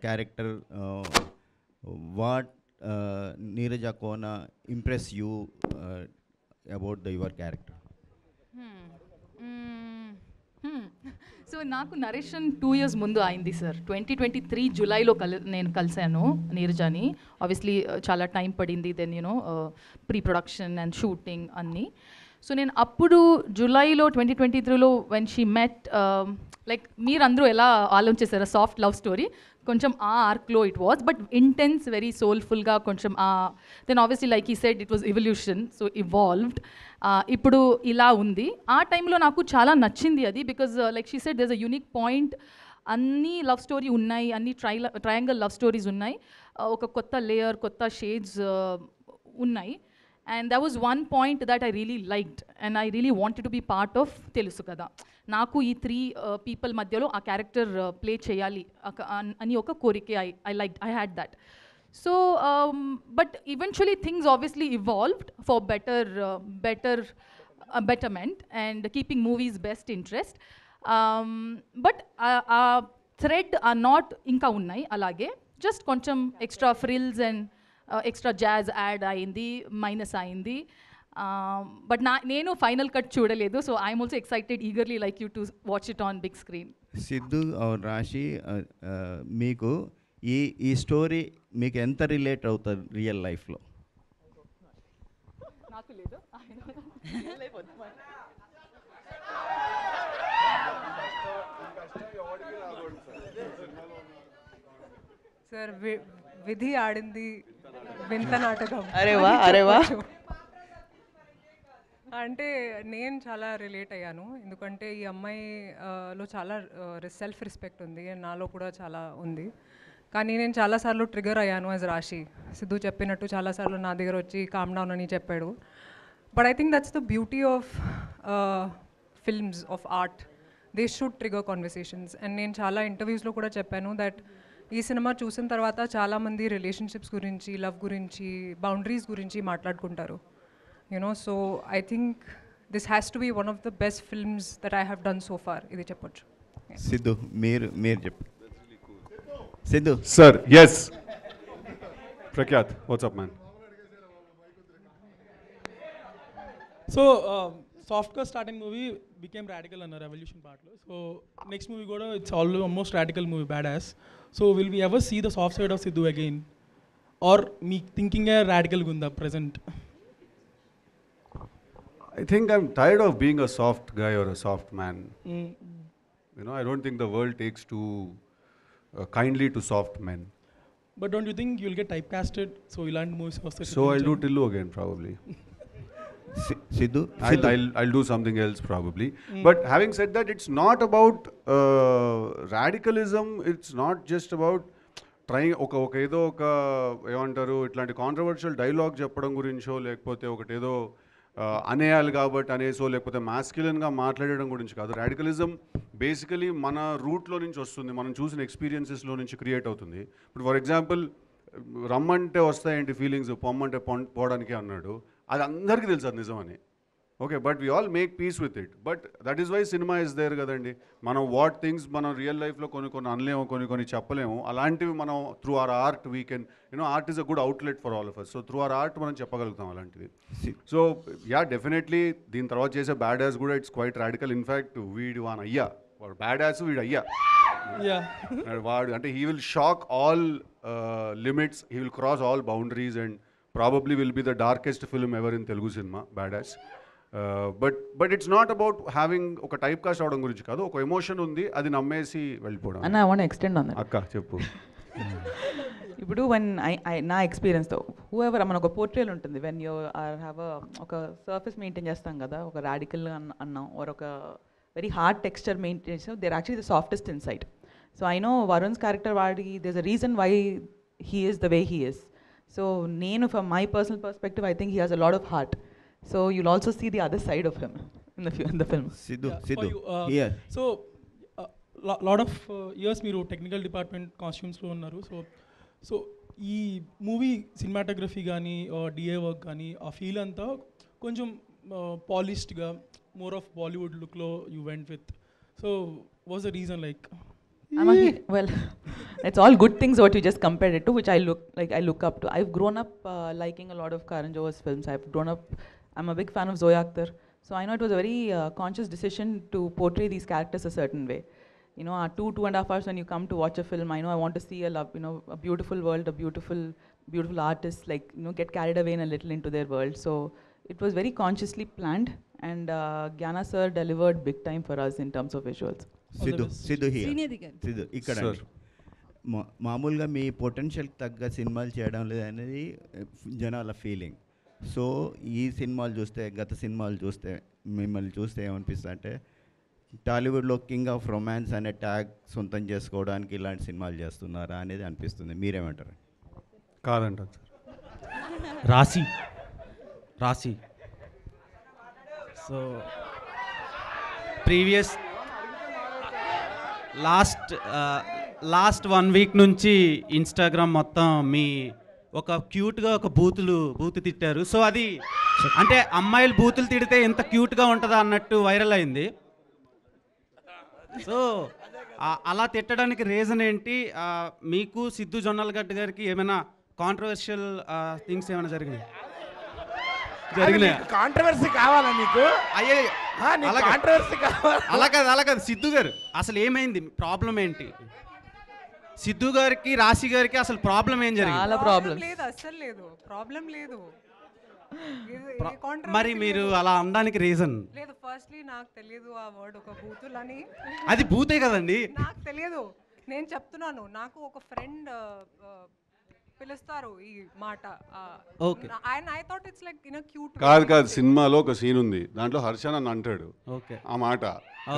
character? What Neeraja Kona impressed you about your character? So నాకు narration 2 years ముందు అయింది సార్. 2023 జూలైలో నేను కలిశాను నీరజాని. Obviously చాలా time పడింది, then pre production and shooting అన్నీ. సో నేను అప్పుడు జూలైలో 2023లో వెన్ షీ మెట్, లైక్ మీరందరూ ఎలా ఆలోచించారు సాఫ్ట్ లవ్ స్టోరీ, కొంచెం ఆ ఆర్క్లో it was, but intense very సోల్ఫుల్గా కొంచెం దెన్ ఆబ్వియస్లీ లైక్ ఈ said it was evolution, so evolved. ఇప్పుడు ఇలా ఉంది. ఆ టైంలో నాకు చాలా నచ్చింది అది, because like she said there is a unique point. అన్ని లవ్ స్టోరీ ఉన్నాయి, అన్ని ట్రయాంగిల్ లవ్ స్టోరీస్ ఉన్నాయి, ఒక కొత్త లేయర్, కొత్త షేడ్స్ ఉన్నాయి. And that was one point that I really liked and I really wanted to be part of Telusu Kada. Naku ee 3 people madhyalo aa character play cheyali ani oka korike I liked, I had that. So but eventually things obviously evolved for betterment and keeping movies best interest. But thread are not inka unnai alage, just koncham extra frills and extra jazz add అయింది, minus అయింది. But నేను final cut చూడలేదు, so I'm also excited eagerly like you to watch it on big screen. Siddhu or Raashi, మీకు ఈ story మీకు ఎంత relate అవుతుంది real లైఫ్లో? నాకు లేదు. సార్ విధి ఆడింది వింత నాటకం. అరే వా. అంటే నేను చాలా రిలేట్ అయ్యాను, ఎందుకంటే ఈ అమ్మాయిలో చాలా సెల్ఫ్ రెస్పెక్ట్ ఉంది, నాలో కూడా చాలా ఉంది. కానీ నేను చాలాసార్లు ట్రిగర్ అయ్యాను యాజ్ రాశి. సిద్ధు చెప్పినట్టు చాలాసార్లు నా దగ్గర వచ్చి కామ్ డౌన్ అని చెప్పాడు. But I think that's the beauty of films, of art. They should trigger conversations. And నేను చాలా ఇంటర్వ్యూస్లో కూడా చెప్పాను దట్ ఈ సినిమా చూసిన తర్వాత చాలామంది రిలేషన్షిప్స్ గురించి, లవ్ గురించి, బౌండరీస్ గురించి మాట్లాడుకుంటారు. So I think this has to be one of the best films that I have done so far. ఇది చెప్పొచ్చు. సిద్ధు మీరు చెప్పు. Siddhu sir. Yes Prakhyath, what's up man? సాఫ్ట్గా స్టార్ట్ అయిన మూవీ బికేమ్ రాడికల్ అన్న రెవల్యూషన్ పార్ట్లో. సో నెక్స్ట్ మూవీ కూడా it's almost radical movie, bad ass. So will we ever see the soft side of Siddhu again, or మీ థింకింగే రాడికల్గా ఉందా present? I think I'm tired of being a soft guy or a soft man. You know, I don't think the world takes too kindly to soft men. But don't you think you'll get typecasted? So ilanti movies vaste. So I'll do Tillu again probably. Sidhu? I'll do something else probably. But having said that, it's not about radicalism. It's not just about trying ఒక ఏదో ఒక ఏమంటారు ఇట్లాంటి controversial dialogue చెప్పడం గురించో, లేకపోతే ఒకటేదో అనేయాలి కాబట్టి అనేసో, లేకపోతే మాస్క్యులన్గా మాట్లాడడం గురించి కాదు. రాడికలిజం బేసికలీ మన రూట్లో నుంచి వస్తుంది, మనం చూసిన ఎక్స్పీరియన్సెస్లో నుంచి క్రియేట్ అవుతుంది. ఇప్పుడు ఫర్ ఎగ్జాంపుల్ రమ్మంటే వస్తాయేంటి ఫీలింగ్స్, పొమ్మంటే పోవడానికి అన్నాడు, అది అందరికీ తెలుసు అది నిజమని. Okay, but we all make peace with it. But that is why cinema is there కదండి. మనం వాట్ థింగ్స్ మనం రియల్ లైఫ్లో కొన్ని అనలేము, కొన్ని చెప్పలేము. అలాంటివి మనం through our art we can art is a good outlet for all of us. So through our art మనం చెప్పగలుగుతాం అలాంటివి. సో యా, డెఫినెట్లీ దీని తర్వాత చేసే బ్యాడ్ యాస్ కూడా ఇట్స్ క్వైట్ రాడికల్. ఇన్ఫ్యాక్ట్ వీడు వాన్ అయ్యా, వాడు బ్యాడ్ యాస్ వీడు అయ్యా. వాడు అంటే he will shock all limits, he will cross all boundaries and probably will be the darkest film ever in Telugu cinema, bad as. But it's not about having ఒక typecast అవడం గురించి కాదు, ఒక emotion ఉంది, అది నమ్మేసి వెళ్ళిపోవడం. అన్న, I want extend on that. అక్క చెప్పు. ఇప్పుడు వెన్ నా ఎక్స్పీరియన్స్తో హూఎవర్ మన ఒక పోర్ట్రేల్ ఉంటుంది, వెన్ యూ హ్యావ్ ఒక సర్ఫేస్ మెయింటైన్ చేస్తాం కదా, ఒక రాడికల్ అన్నాం ఆర్ ఒక వెరీ హార్డ్ టెక్స్చర్ మెయింటైన్ చేస్తాం, there actually the softest inside. So I know Varun's character వాడికి there is a reason why he is the way he is. So నేను from my personal perspective I think he has a lot of heart. So you'll also see the other side of him in the film. Sidhu, yeah. So lot of years మీరు technical department కాస్ట్యూమ్స్లో ఉన్నారు. So ఈ movie cinematography కానీ DA work కానీ ఆ feel అంతా కొంచెం పాలిష్డ్గా more of Bollywood లుక్లో you went with. So was the reason like? Well, it's all good things what you just compared it to, which I look up to. I've grown up liking a lot of Karan Johar's films. I'm a big fan of Zoya Akhtar. So I know it was a very conscious decision to portray these characters a certain way. You know, 2.5 hours when you come to watch a film, I know I want to see a beautiful world, a beautiful artist, like, get carried away a little into their world. So it was very consciously planned, and Gyana sir delivered big time for us in terms of visuals. Sidhu ఇక్కడ మామూలుగా మీ పొటెన్షియల్కి తగ్గ సినిమాలు చేయడం లేదనేది జనాల feeling. So ఈ సినిమాలు చూస్తే, గత సినిమాలు చూస్తే, మిమ్మల్ని చూస్తే ఏమనిపిస్తుంది అంటే టాలీవుడ్లో కింగ్ ఆఫ్ రొమాన్స్ అనే ట్యాగ్ సొంతం చేసుకోవడానికి ఇలాంటి సినిమాలు చేస్తున్నారా అనేది అనిపిస్తుంది. మీరేమంటారు? కాదంటారు సార్. రాశి సో ప్రీవియస్ లాస్ట్ 1 వీక్ నుంచి ఇన్స్టాగ్రామ్ మొత్తం మీ ఒక క్యూట్గా ఒక బూతు తిట్టారు. సో అది అంటే అమ్మాయిలు బూతులు తిడితే ఎంత క్యూట్గా ఉంటుందా అన్నట్టు వైరల్ అయింది. సో అలా తిట్టడానికి రీజన్ ఏంటి? మీకు సిద్ధు జొన్నలగడ్డ గారికి ఏమైనా కాంట్రవర్షియల్ థింగ్స్ ఏమైనా జరిగినాయి? కాంట్రవర్సీ కావాలా నీకు? అలా కాదు సిద్ధు గారు, అసలు ఏమైంది? ప్రాబ్లం ఏంటి? సిద్ధు గారికి రాశి గారికి అసలు ప్రాబ్లం ఏం జరిగింది? చాలా ప్రాబ్లం లేదు, అసలు లేదు ప్రాబ్లం లేదు. మరి మీరు అలా అనడానికి రీజన్ లేదు. ఫస్ట్లీ నాకు తెలియదు ఆ వర్డ్ ఒక బూతులని. అది బూతే కదండి. నాకు తెలియదు, నేను చెప్తున్నాను. నాకు ఒక ఫ్రెండ్ పిలుస్తారు ఈ మాట. I thought it's like in a cute. కాదు సినిమాలో ఒక సీన్ ఉంది, దాంట్లో హర్ష నన్ను అంటాడు ఆ మాట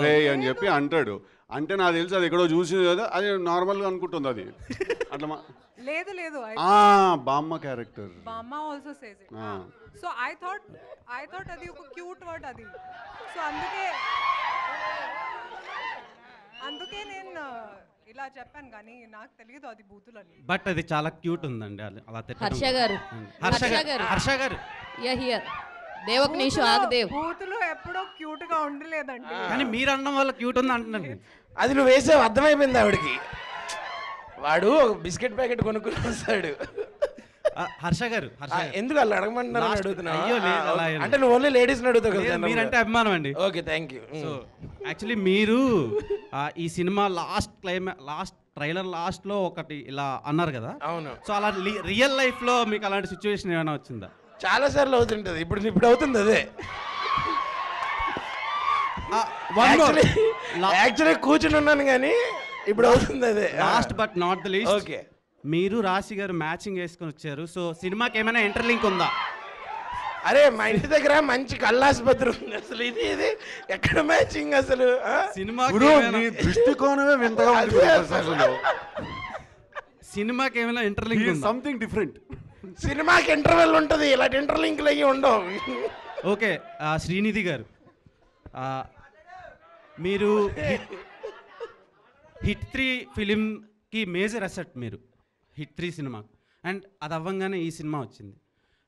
రే అని చెప్పి అంటాడు. అంటే నాకు తెలుసు అది ఎక్కడో చూసింది కదా, అది నార్మల్గా అనుకుంటుంది అది అట్లా. లేదు బామ్మ క్యారెక్టర్, బామ్మ also says it. So I thought అది ఒక క్యూట్ వర్డ్ అది. సో అందుకే నేను ఇలా చెప్పాను, కానీ నాకు తెలియదు అది బూతులని. బట్ అది చాలా క్యూట్ ఉందండి అలా. హర్ష గారు దేవక్ నీషు ఆగదేవ్ బూతులు ఎప్పుడో క్యూట్ గా ఉండలేదండి. కానీ మీరు అనడం వల్ల క్యూట్ ఉంది అంటున్నారు. అది నువ్వు వేసావు, అర్థమైపోయింది ఆవిడకి. వాడు ఒక బిస్కెట్ ప్యాకెట్ కొనుక్కుని వస్తాడు, హర్ష గారు ఎందుకు అలా అడగమంటున్నారు Last- అడుగుతున్నా అయ్యో, లేదు, అలా ఏం అంటే నువ్వు ఓన్లీ లేడీస్ని అడుగుతావు కదా లేదు, general గా. మీరంటే అభిమానం అండి. Okay thank you. So actually మీరు ఈ సినిమా లాస్ట్ ట్రైలర్ లాస్ట్లో ఒకటి ఇలా అన్నారు కదా. అవును. సో అలా రియల్ లైఫ్లో మీకు అలాంటి సిచ్యువేషన్ ఏమైనా వచ్చిందా? చాలా సార్లు అవుతుంటుంది. ఇప్పుడు అవుతుంది అదే. యాక్చువల్లీ కూర్చుని ఉన్నాను కానీ ఇప్పుడు అవుతుంది అదే. Last but not the least, okay, మీరు రాశి గారు మ్యాచింగ్ వేసుకొని వచ్చారు. సో సినిమాకి ఏమైనా ఇంటర్లింక్ ఉందా? అరే మా ఇంటి దగ్గర మంచి కళ్ళాసుపత్రి ఉంది. అసలు ఇది ఎక్కడ మ్యాచింగ్ అసలు దృష్టికోణమే వింతగా ఉంది. సినిమాకి ఏమైనా ఇంటర్లింక్ ఉందా? Something different. సినిమాకి ఇంటర్వెల్ ఉంటుంది, ఇలాంటి ఇంటర్లింక్లు అయ్యి ఉండవు. ఓకే, శ్రీనిధి గారు, మీరు హిట్ 3 ఫిలింకి మేజర్ అసెట్ మీరు, హిట్ 3 సినిమా, అండ్ అది అవ్వంగానే ఈ సినిమా వచ్చింది.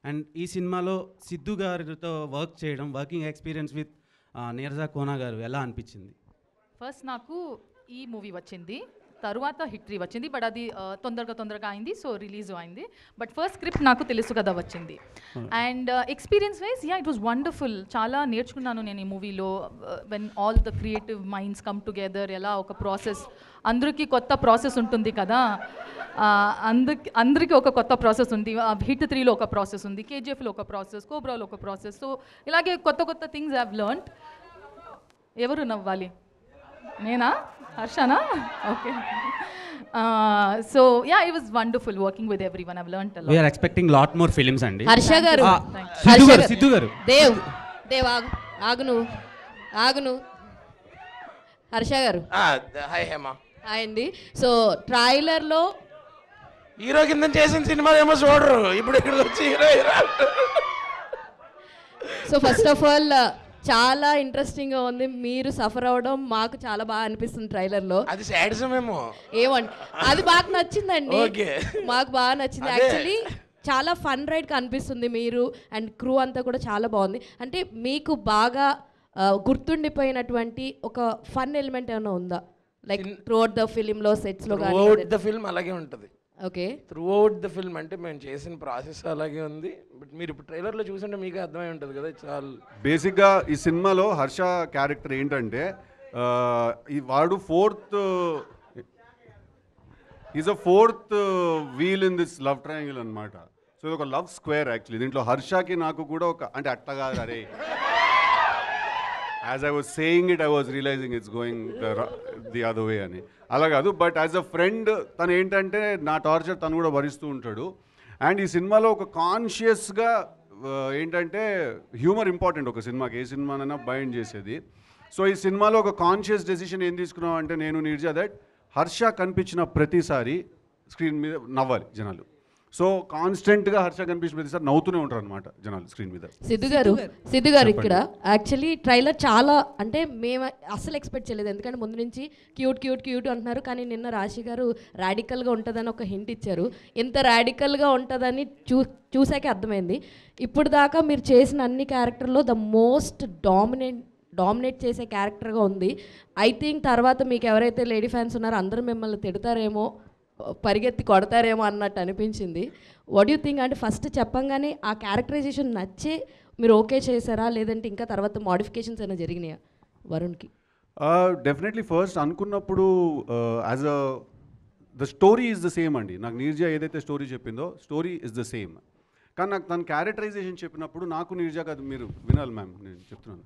అండ్ ఈ సినిమాలో సిద్ధు గారితో వర్క్ చేయడం, working experience with Neeraja Kona గారు ఎలా అనిపించింది? ఫస్ట్ నాకు ఈ మూవీ వచ్చింది, తరువాత హిట్ 3 వచ్చింది. బట్ అది తొందరగా అయింది, సో రిలీజ్ అయింది. బట్ ఫస్ట్ స్క్రిప్ట్ నాకు తెలుసు కదా వచ్చింది. And experience wise it was wonderful. చాలా నేర్చుకున్నాను నేను ఈ మూవీలో. When all the creative minds come together, ఎలా ఒక ప్రాసెస్, అందరికీ కొత్త ప్రాసెస్ ఉంటుంది కదా, అందరికీ ఒక కొత్త ప్రాసెస్ ఉంది. హిట్ 3లో ఒక ప్రాసెస్ ఉంది, కేజీఎఫ్లో ఒక ప్రాసెస్, కోబ్రాలో ఒక ప్రాసెస్. సో ఇలాగే కొత్త థింగ్స్ హ్యావ్ లెర్న్డ్. ఎవరు నవ్వాలి? నేనా? హర్షనా? Okay. So it was wonderful working with everyone. I learned a lot. We are expecting lot more films అండి. హర్ష గారు, సిద్ధు గారు, దేవ్ ఆగును. హర్ష గారు, హాయ్ హేమా. హాయ్ అండి. సో ట్రైలర్లో హీరో కింద చేసిన సినిమా ఏమో చూడరు, ఇప్పుడు ఇక్కడ వచ్చి hero. So first of all చాలా ఇంట్రెస్టింగ్గా ఉంది. మీరు సఫర్ అవ్వడం మాకు చాలా బాగా అనిపిస్తుంది ట్రైలర్లో. అది సాడిజం ఏమో ఏమండి, అది బాగా నచ్చిందండి. ఓకే, మాకు బాగా నచ్చింది. యాక్చువల్లీ చాలా ఫన్ రైడ్గా అనిపిస్తుంది. మీరు అండ్ క్రూ అంతా కూడా చాలా బాగుంది. అంటే మీకు బాగా గుర్తుండిపోయినటువంటి ఒక ఫన్ ఎలిమెంట్ ఏమైనా ఉందా? లైక్ త్రూ అవుట్ ద ఫిలింలో, సెట్స్లో కానీ? త్రూ అవుట్ ద ఫిల్మ్ అలాగే ఉంటుంది. Okay, through out the film అంటే మేము చేసిన ప్రాసెస్ అలాగే ఉంది. బట్ మీరు ఇప్పుడు ట్రైలర్లో చూస్తుంటే మీకే అర్థమై ఉంటుంది కదా. చాలా బేసిక్గా ఈ సినిమాలో హర్ష క్యారెక్టర్ ఏంటంటే వాడు is a fourth wheel in this love triangle అనమాట. సో ఇది ఒక లవ్ స్క్వేర్ యాక్చువల్లీ. దీంట్లో హర్షకి నాకు కూడా ఒక అంటే అట్టగా అరే as I was saying it I was realizing it's going the other way అని. అలా కాదు, బట్ యాజ్ అ ఫ్రెండ్ తను ఏంటంటే నా టార్చర్ తను కూడా భరిస్తూ ఉంటాడు. అండ్ ఈ సినిమాలో ఒక కాన్షియస్గా ఏంటంటే హ్యూమర్ ఇంపార్టెంట్ ఒక సినిమాకి, ఏ సినిమానైనా బైండ్ చేసేది. సో ఈ సినిమాలో ఒక కాన్షియస్ డెసిషన్ ఏం తీసుకున్నాం అంటే నేను నీర్జా దట్ హర్ష కనిపించిన ప్రతిసారి స్క్రీన్ మీద నవ్వాలి జనాలు. సో కాన్స్టెంట్గా హర్ష కనిపించిన ప్రతిసారి నవ్వుతూనే ఉంటారు అనమాట జనాలు స్క్రీన్ మీద. సిద్ధు గారు ఇక్కడ యాక్చువల్లీ ట్రైలర్ చాలా అంటే మేము అస్సలు ఎక్స్పెక్ట్ చేయలేదు. ఎందుకంటే ముందు నుంచి క్యూట్ అంటున్నారు, కానీ నిన్న రాశి గారు రాడికల్గా ఉంటుందని ఒక హింట్ ఇచ్చారు. ఎంత రాడికల్గా ఉంటుందని చూసాకే అర్థమైంది. ఇప్పుడు దాకా మీరు చేసిన అన్ని క్యారెక్టర్లో ద మోస్ట్ డామినేట్ చేసే క్యారెక్టర్గా ఉంది. ఐ థింక్ తర్వాత మీకు ఎవరైతే లేడీ ఫ్యాన్స్ ఉన్నారో అందరూ మిమ్మల్ని తిడతారేమో, పరిగెత్తి కొడతారేమో అన్నట్టు అనిపించింది. What you think? అంటే ఫస్ట్ చెప్పంగానే ఆ క్యారెక్టరైజేషన్ నచ్చే మీరు ఓకే చేశారా, లేదంటే ఇంకా తర్వాత మోడిఫికేషన్స్ ఏమైనా జరిగినాయా వరుణ్కి? డెఫినెట్లీ ఫస్ట్ అనుకున్నప్పుడు as the story is the same అండి. నాకు నీర్జా ఏదైతే స్టోరీ చెప్పిందో స్టోరీ ఈజ్ ద సేమ్. కానీ నాకు తన క్యారెక్టరైజేషన్ చెప్పినప్పుడు నాకు నీర్జా కాదు, మీరు వినాలి మ్యామ్, నేను చెప్తున్నాను.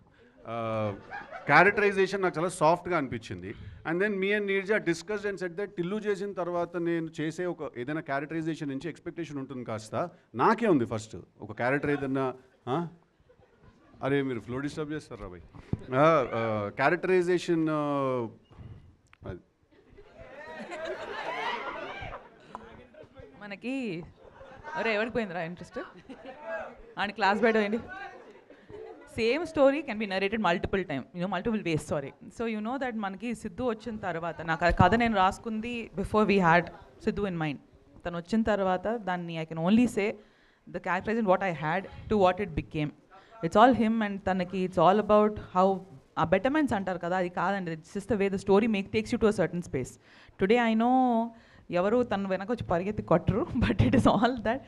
క్యారెక్టరైజేషన్ నాకు చాలా సాఫ్ట్గా అనిపించింది. And then me and Neerja discussed and set that Tillu చేసిన తర్వాత నేను చేసే ఒక ఏదైనా క్యారెక్టరైజేషన్ నుంచి ఎక్స్పెక్టేషన్ ఉంటుంది కాస్త. నాకే ఉంది ఫస్ట్ ఒక క్యారెక్టర్ ఏదన్నా అరే మీరు ఫ్లో డిస్టర్బ్ చేస్తారా భయ్. క్యారెక్టరైజేషన్ అది మనకి అరే ఎవరికి పోయిందిరా ఇంట్రెస్ట్ అని క్లాస్ బయట పోయింది. Same story can be narrated multiple ways. So you know that మనకి సిద్ధు వచ్చిన తర్వాత నాకు ఆ కథ నేను రాసుకుంది before we had Siddhu in mind. తను వచ్చిన తర్వాత దాన్ని I can only say the characterization what I had to what it became. It's all him and తనకి ఇట్స్ ఆల్ అబౌట్ హౌ ఆ బెటర్మెంట్స్ అంటారు కదా, అది కాదండి. It's just the way the story takes you to a certain space. Today I know ఎవరు తను వెనక వచ్చి పరిగెత్తి కొట్టరు, but it is all that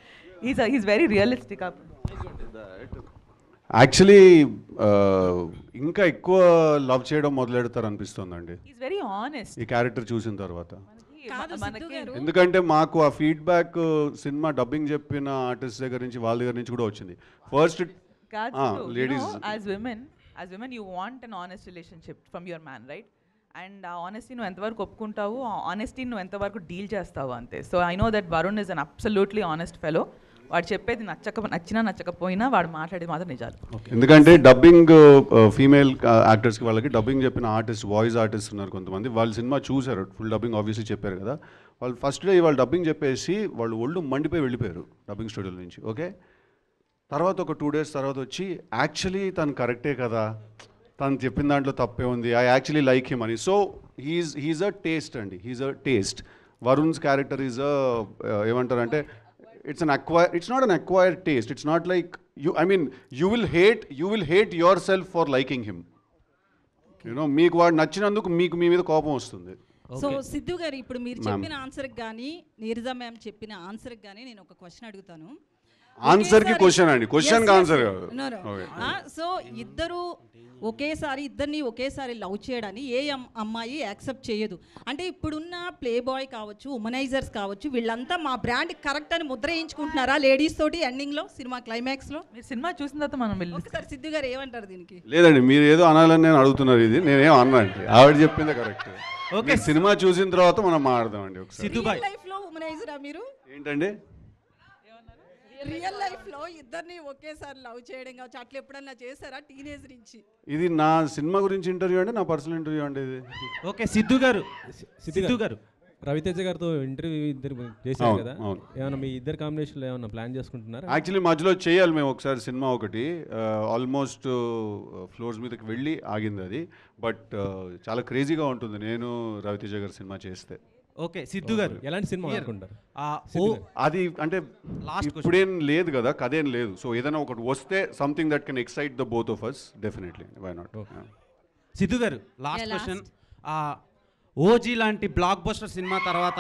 he's very realistic. Actually ఇంకా ఎక్కువ లవ్ చేయడం మొదలెడతారు అనిపిస్తుందండి He's very honest. ఈ క్యారెక్టర్ చూసిన తర్వాత. సిద్ధు గారు ఎందుకంటే మాకు ఆ ఫీడ్బ్యాక్ సినిమా డబ్బింగ్ చెప్పిన ఆర్టిస్ట్ దగ్గర నుంచి వాళ్ళ దగ్గర నుంచి కూడా వచ్చింది. First ladies as women you want an honest relationship from your man, right? And ఆ ఆనెస్టీ నువ్వు ఎంతవరకు ఒప్పుకుంటావు, ఆ ఆనెస్టీ నువ్వు ఎంతవరకు డీల్ చేస్తావు అంతే. So I know that Varun is an absolutely honest fellow. వాడు చెప్పేది నచ్చినా నచ్చకపోయినా వాడు మాట్లాడేది మాత్రం నిజాలు. ఎందుకంటే డబ్బింగ్ ఫీమేల్ యాక్టర్స్కి వాళ్ళకి డబ్బింగ్ చెప్పిన ఆర్టిస్ట్, వాయిస్ ఆర్టిస్ట్ ఉన్నారు కొంతమంది. వాళ్ళు సినిమా చూసారు, ఫుల్ డబ్బింగ్ ఆబ్వియస్లీ చెప్పారు కదా. వాళ్ళు ఫస్ట్ డే వాళ్ళు డబ్బింగ్ చెప్పేసి వాళ్ళు ఒళ్ళు మండిపోయి వెళ్ళిపోయారు డబ్బింగ్ స్టూడియో నుంచి. ఓకే, తర్వాత ఒక 2 days తర్వాత వచ్చి యాక్చువల్లీ తను కరెక్టే కదా, తను చెప్పిన దాంట్లో తప్పే ఉంది, ఐ యాక్చువల్లీ లైక్ హిమ్ అని. సో హీఈస్ అ టేస్ట్ అండి, he's a taste. Varun's character is a ఏమంటారంటే it's not an acquired taste. It's not like you will hate yourself for liking him. You know, మీకు వాడు నచ్చినందుకు మీకు మీ మీద కోపం వస్తుంది. So Siddhu గారు, ఇప్పుడు మీరు చెప్పిన ఆన్సర్కి కానీ నీరజా మ్యామ్ చెప్పిన ఆన్సర్కి కానీ నేను ఒక క్వశ్చన్ అడుగుతాను. ఆన్సర్కి క్వశ్చన్ అండి, క్వశ్చన్కి ఆన్సర్. సో ఇద్దరిని ఒకేసారి లవ్ చేయడాన్ని ఏ అమ్మాయి యాక్సెప్ట్ చేయదు. అంటే ఇప్పుడున్న ప్లే బాయ్ కావచ్చు, ఉమనైజర్స్ కావచ్చు, వీళ్ళంతా మా బ్రాండ్ కరెక్ట్ అని ముద్ర వేయించుకుంటున్నారా లేడీస్ తోటి ఎండింగ్లో, సినిమా క్లైమాక్స్లో? మీరు సినిమా చూసిన తర్వాత మనం ఒకసారి సిద్ధు గారు ఏమంటారు దీనికి? లేదండి, మీరు ఏదో అనాలని నేను అడుగుతున్నారు, ఇది నేనేం అన్నా అండి, ఆవిడ చెప్పిందే కరెక్ట్. ఓకే, సినిమా చూసిన తర్వాత మనం మాట్లాడదామండి ఒకసారి. రియల్ లైఫ్లో ఉమనైజరా మీరు? ఏంటండి రియల్ లైఫ్ లో ఇద్దరిని ఒకేసారి లవ్ చేయడం కావచ్చు, అట్లా ఎప్పుడన్నా చేశారా టీనేజ్ నుంచి? ఇది నా సినిమా గురించి ఇంటర్వ్యూ అండి, నా పర్సనల్ ఇంటర్వ్యూ అండి ఇది. ఓకే, సిద్ధు గారు రవితేజ గారితో ఇంటర్వ్యూ ఇద్దరు చేశారు కదా, ఏమన్నా మీ ఇద్దరు కాంబినేషన్లో ఏమన్నా ప్లాన్ చేసుకుంటున్నారా? యాక్చువల్లీ మధ్యలో చేయాలి మేము ఒకసారి సినిమా ఒకటి, ఆల్మోస్ట్ ఫ్లోర్స్ మీదకి వెళ్ళి ఆగింది అది. బట్ చాలా క్రేజీగా ఉంటుంది నేను రవితేజ గారి సినిమా చేస్తే. ఓకే, సిద్ధు గారు ఎలాంటి సినిమా అనుకుంటారు? అది అంటే ఇప్పుడేం లేదు కదా, కథేం లేదు. సో ఏదైనా ఒకటి వస్తే something that can excite the both of us, definitely, why not. Siddhu గారు, లాస్ట్ క్వశ్చన్. ఓజీ లాంటి బ్లాక్ బస్టర్ సినిమా తర్వాత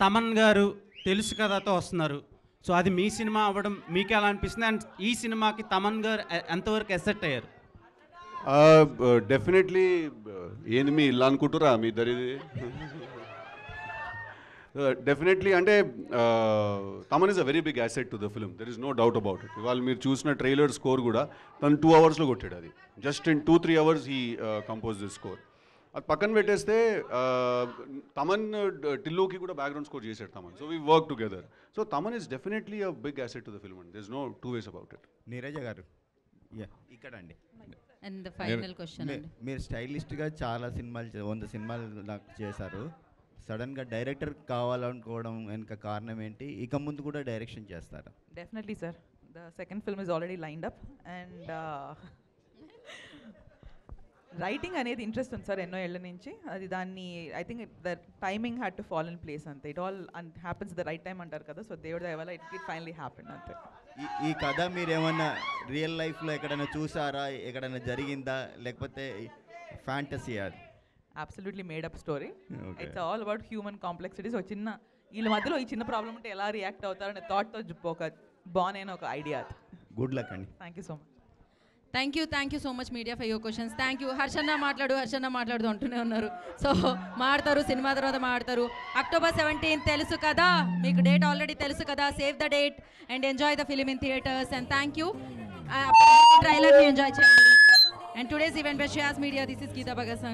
తమన్ గారు తెలుసు కథతో వస్తున్నారు. సో అది మీ సినిమా అవ్వడం మీకు ఎలా అనిపిస్తుంది? అండ్ ఈ సినిమాకి తమన్ గారు ఎంతవరకు ఎసెట్ అయ్యారు? డెఫినెట్లీ. ఏంది మీ ఇల్లు అనుకుంటురా మీ ఇద్దరిది? డెఫినెట్లీ. అంటే Thaman is a very big asset to the film, there is no doubt about it. ఇవాళ మీరు చూసిన ట్రైలర్ స్కోర్ కూడా తను 2 hours కొట్టాడు. అది just in 2-3 hours he compose this score. అది పక్కన పెట్టేస్తే తమన్ టిల్లుకి కూడా బ్యాక్గ్రౌండ్ స్కోర్ చేశాడు Thaman. So we work together. So Thaman is definitely a big asset to the film and there is no 2 ways about it. Neeraja garu, ఇక్కడ అండి, అండ్ ఫైనల్ క్వశ్చన్ అండి. మీరు స్టైలిస్ట్గా చాలా సినిమాలు 100 సినిమాలు నాకు చేశారు. సడన్గా డైరెక్టర్ కావాలనుకోవడం వెనుక కారణం ఏంటి? ఇక ముందు కూడా డైరెక్షన్ చేస్తారా? Definitely sir, the second film is already lined up. And writing అనేది ఇంట్రెస్ట్ ఉంది సార్ ఎన్నో ఏళ్ళ నుంచి. అది దాన్ని I think the timing had to fall in place అంతే. It all happens the right time అంటారు కదా. సో దేవుడి దయ వల్ల ఇట్ ఫైనలీ హ్యాపెన్ అంతే. ఈ కథ మీరు ఏమన్నా రియల్ లైఫ్లో ఎక్కడైనా చూసారా, ఎక్కడైనా జరిగిందా, లేకపోతే ఫ్యాంటసీ? అది absolutely made up story. It's all about human complexities. ఒక చిన్న వీళ్ళ మధ్యలో ఈ చిన్న ప్రాబ్లం ఉంటే ఎలా రియాక్ట్ అవుతారనే థాట్తో ఒక బాగునైన ఒక ఐడియా. గుడ్ లక్ అండి. Thank you so much. Thank you so much media for your questions. Thank you. హర్షన్న మాట్లాడు అంటూనే ఉన్నారు. సో మాడతారు, సినిమా తర్వాత మాడతారు. October 17 తెలుసు కదా, మీకు డేట్ ఆల్రెడీ తెలుసు కదా. Save the date and enjoy the film in theatres. And thank you. ట్రైలర్ని ఎంజాయ్ చేయండి. And today's event by Shreyas media. This is Geeta Bhagat.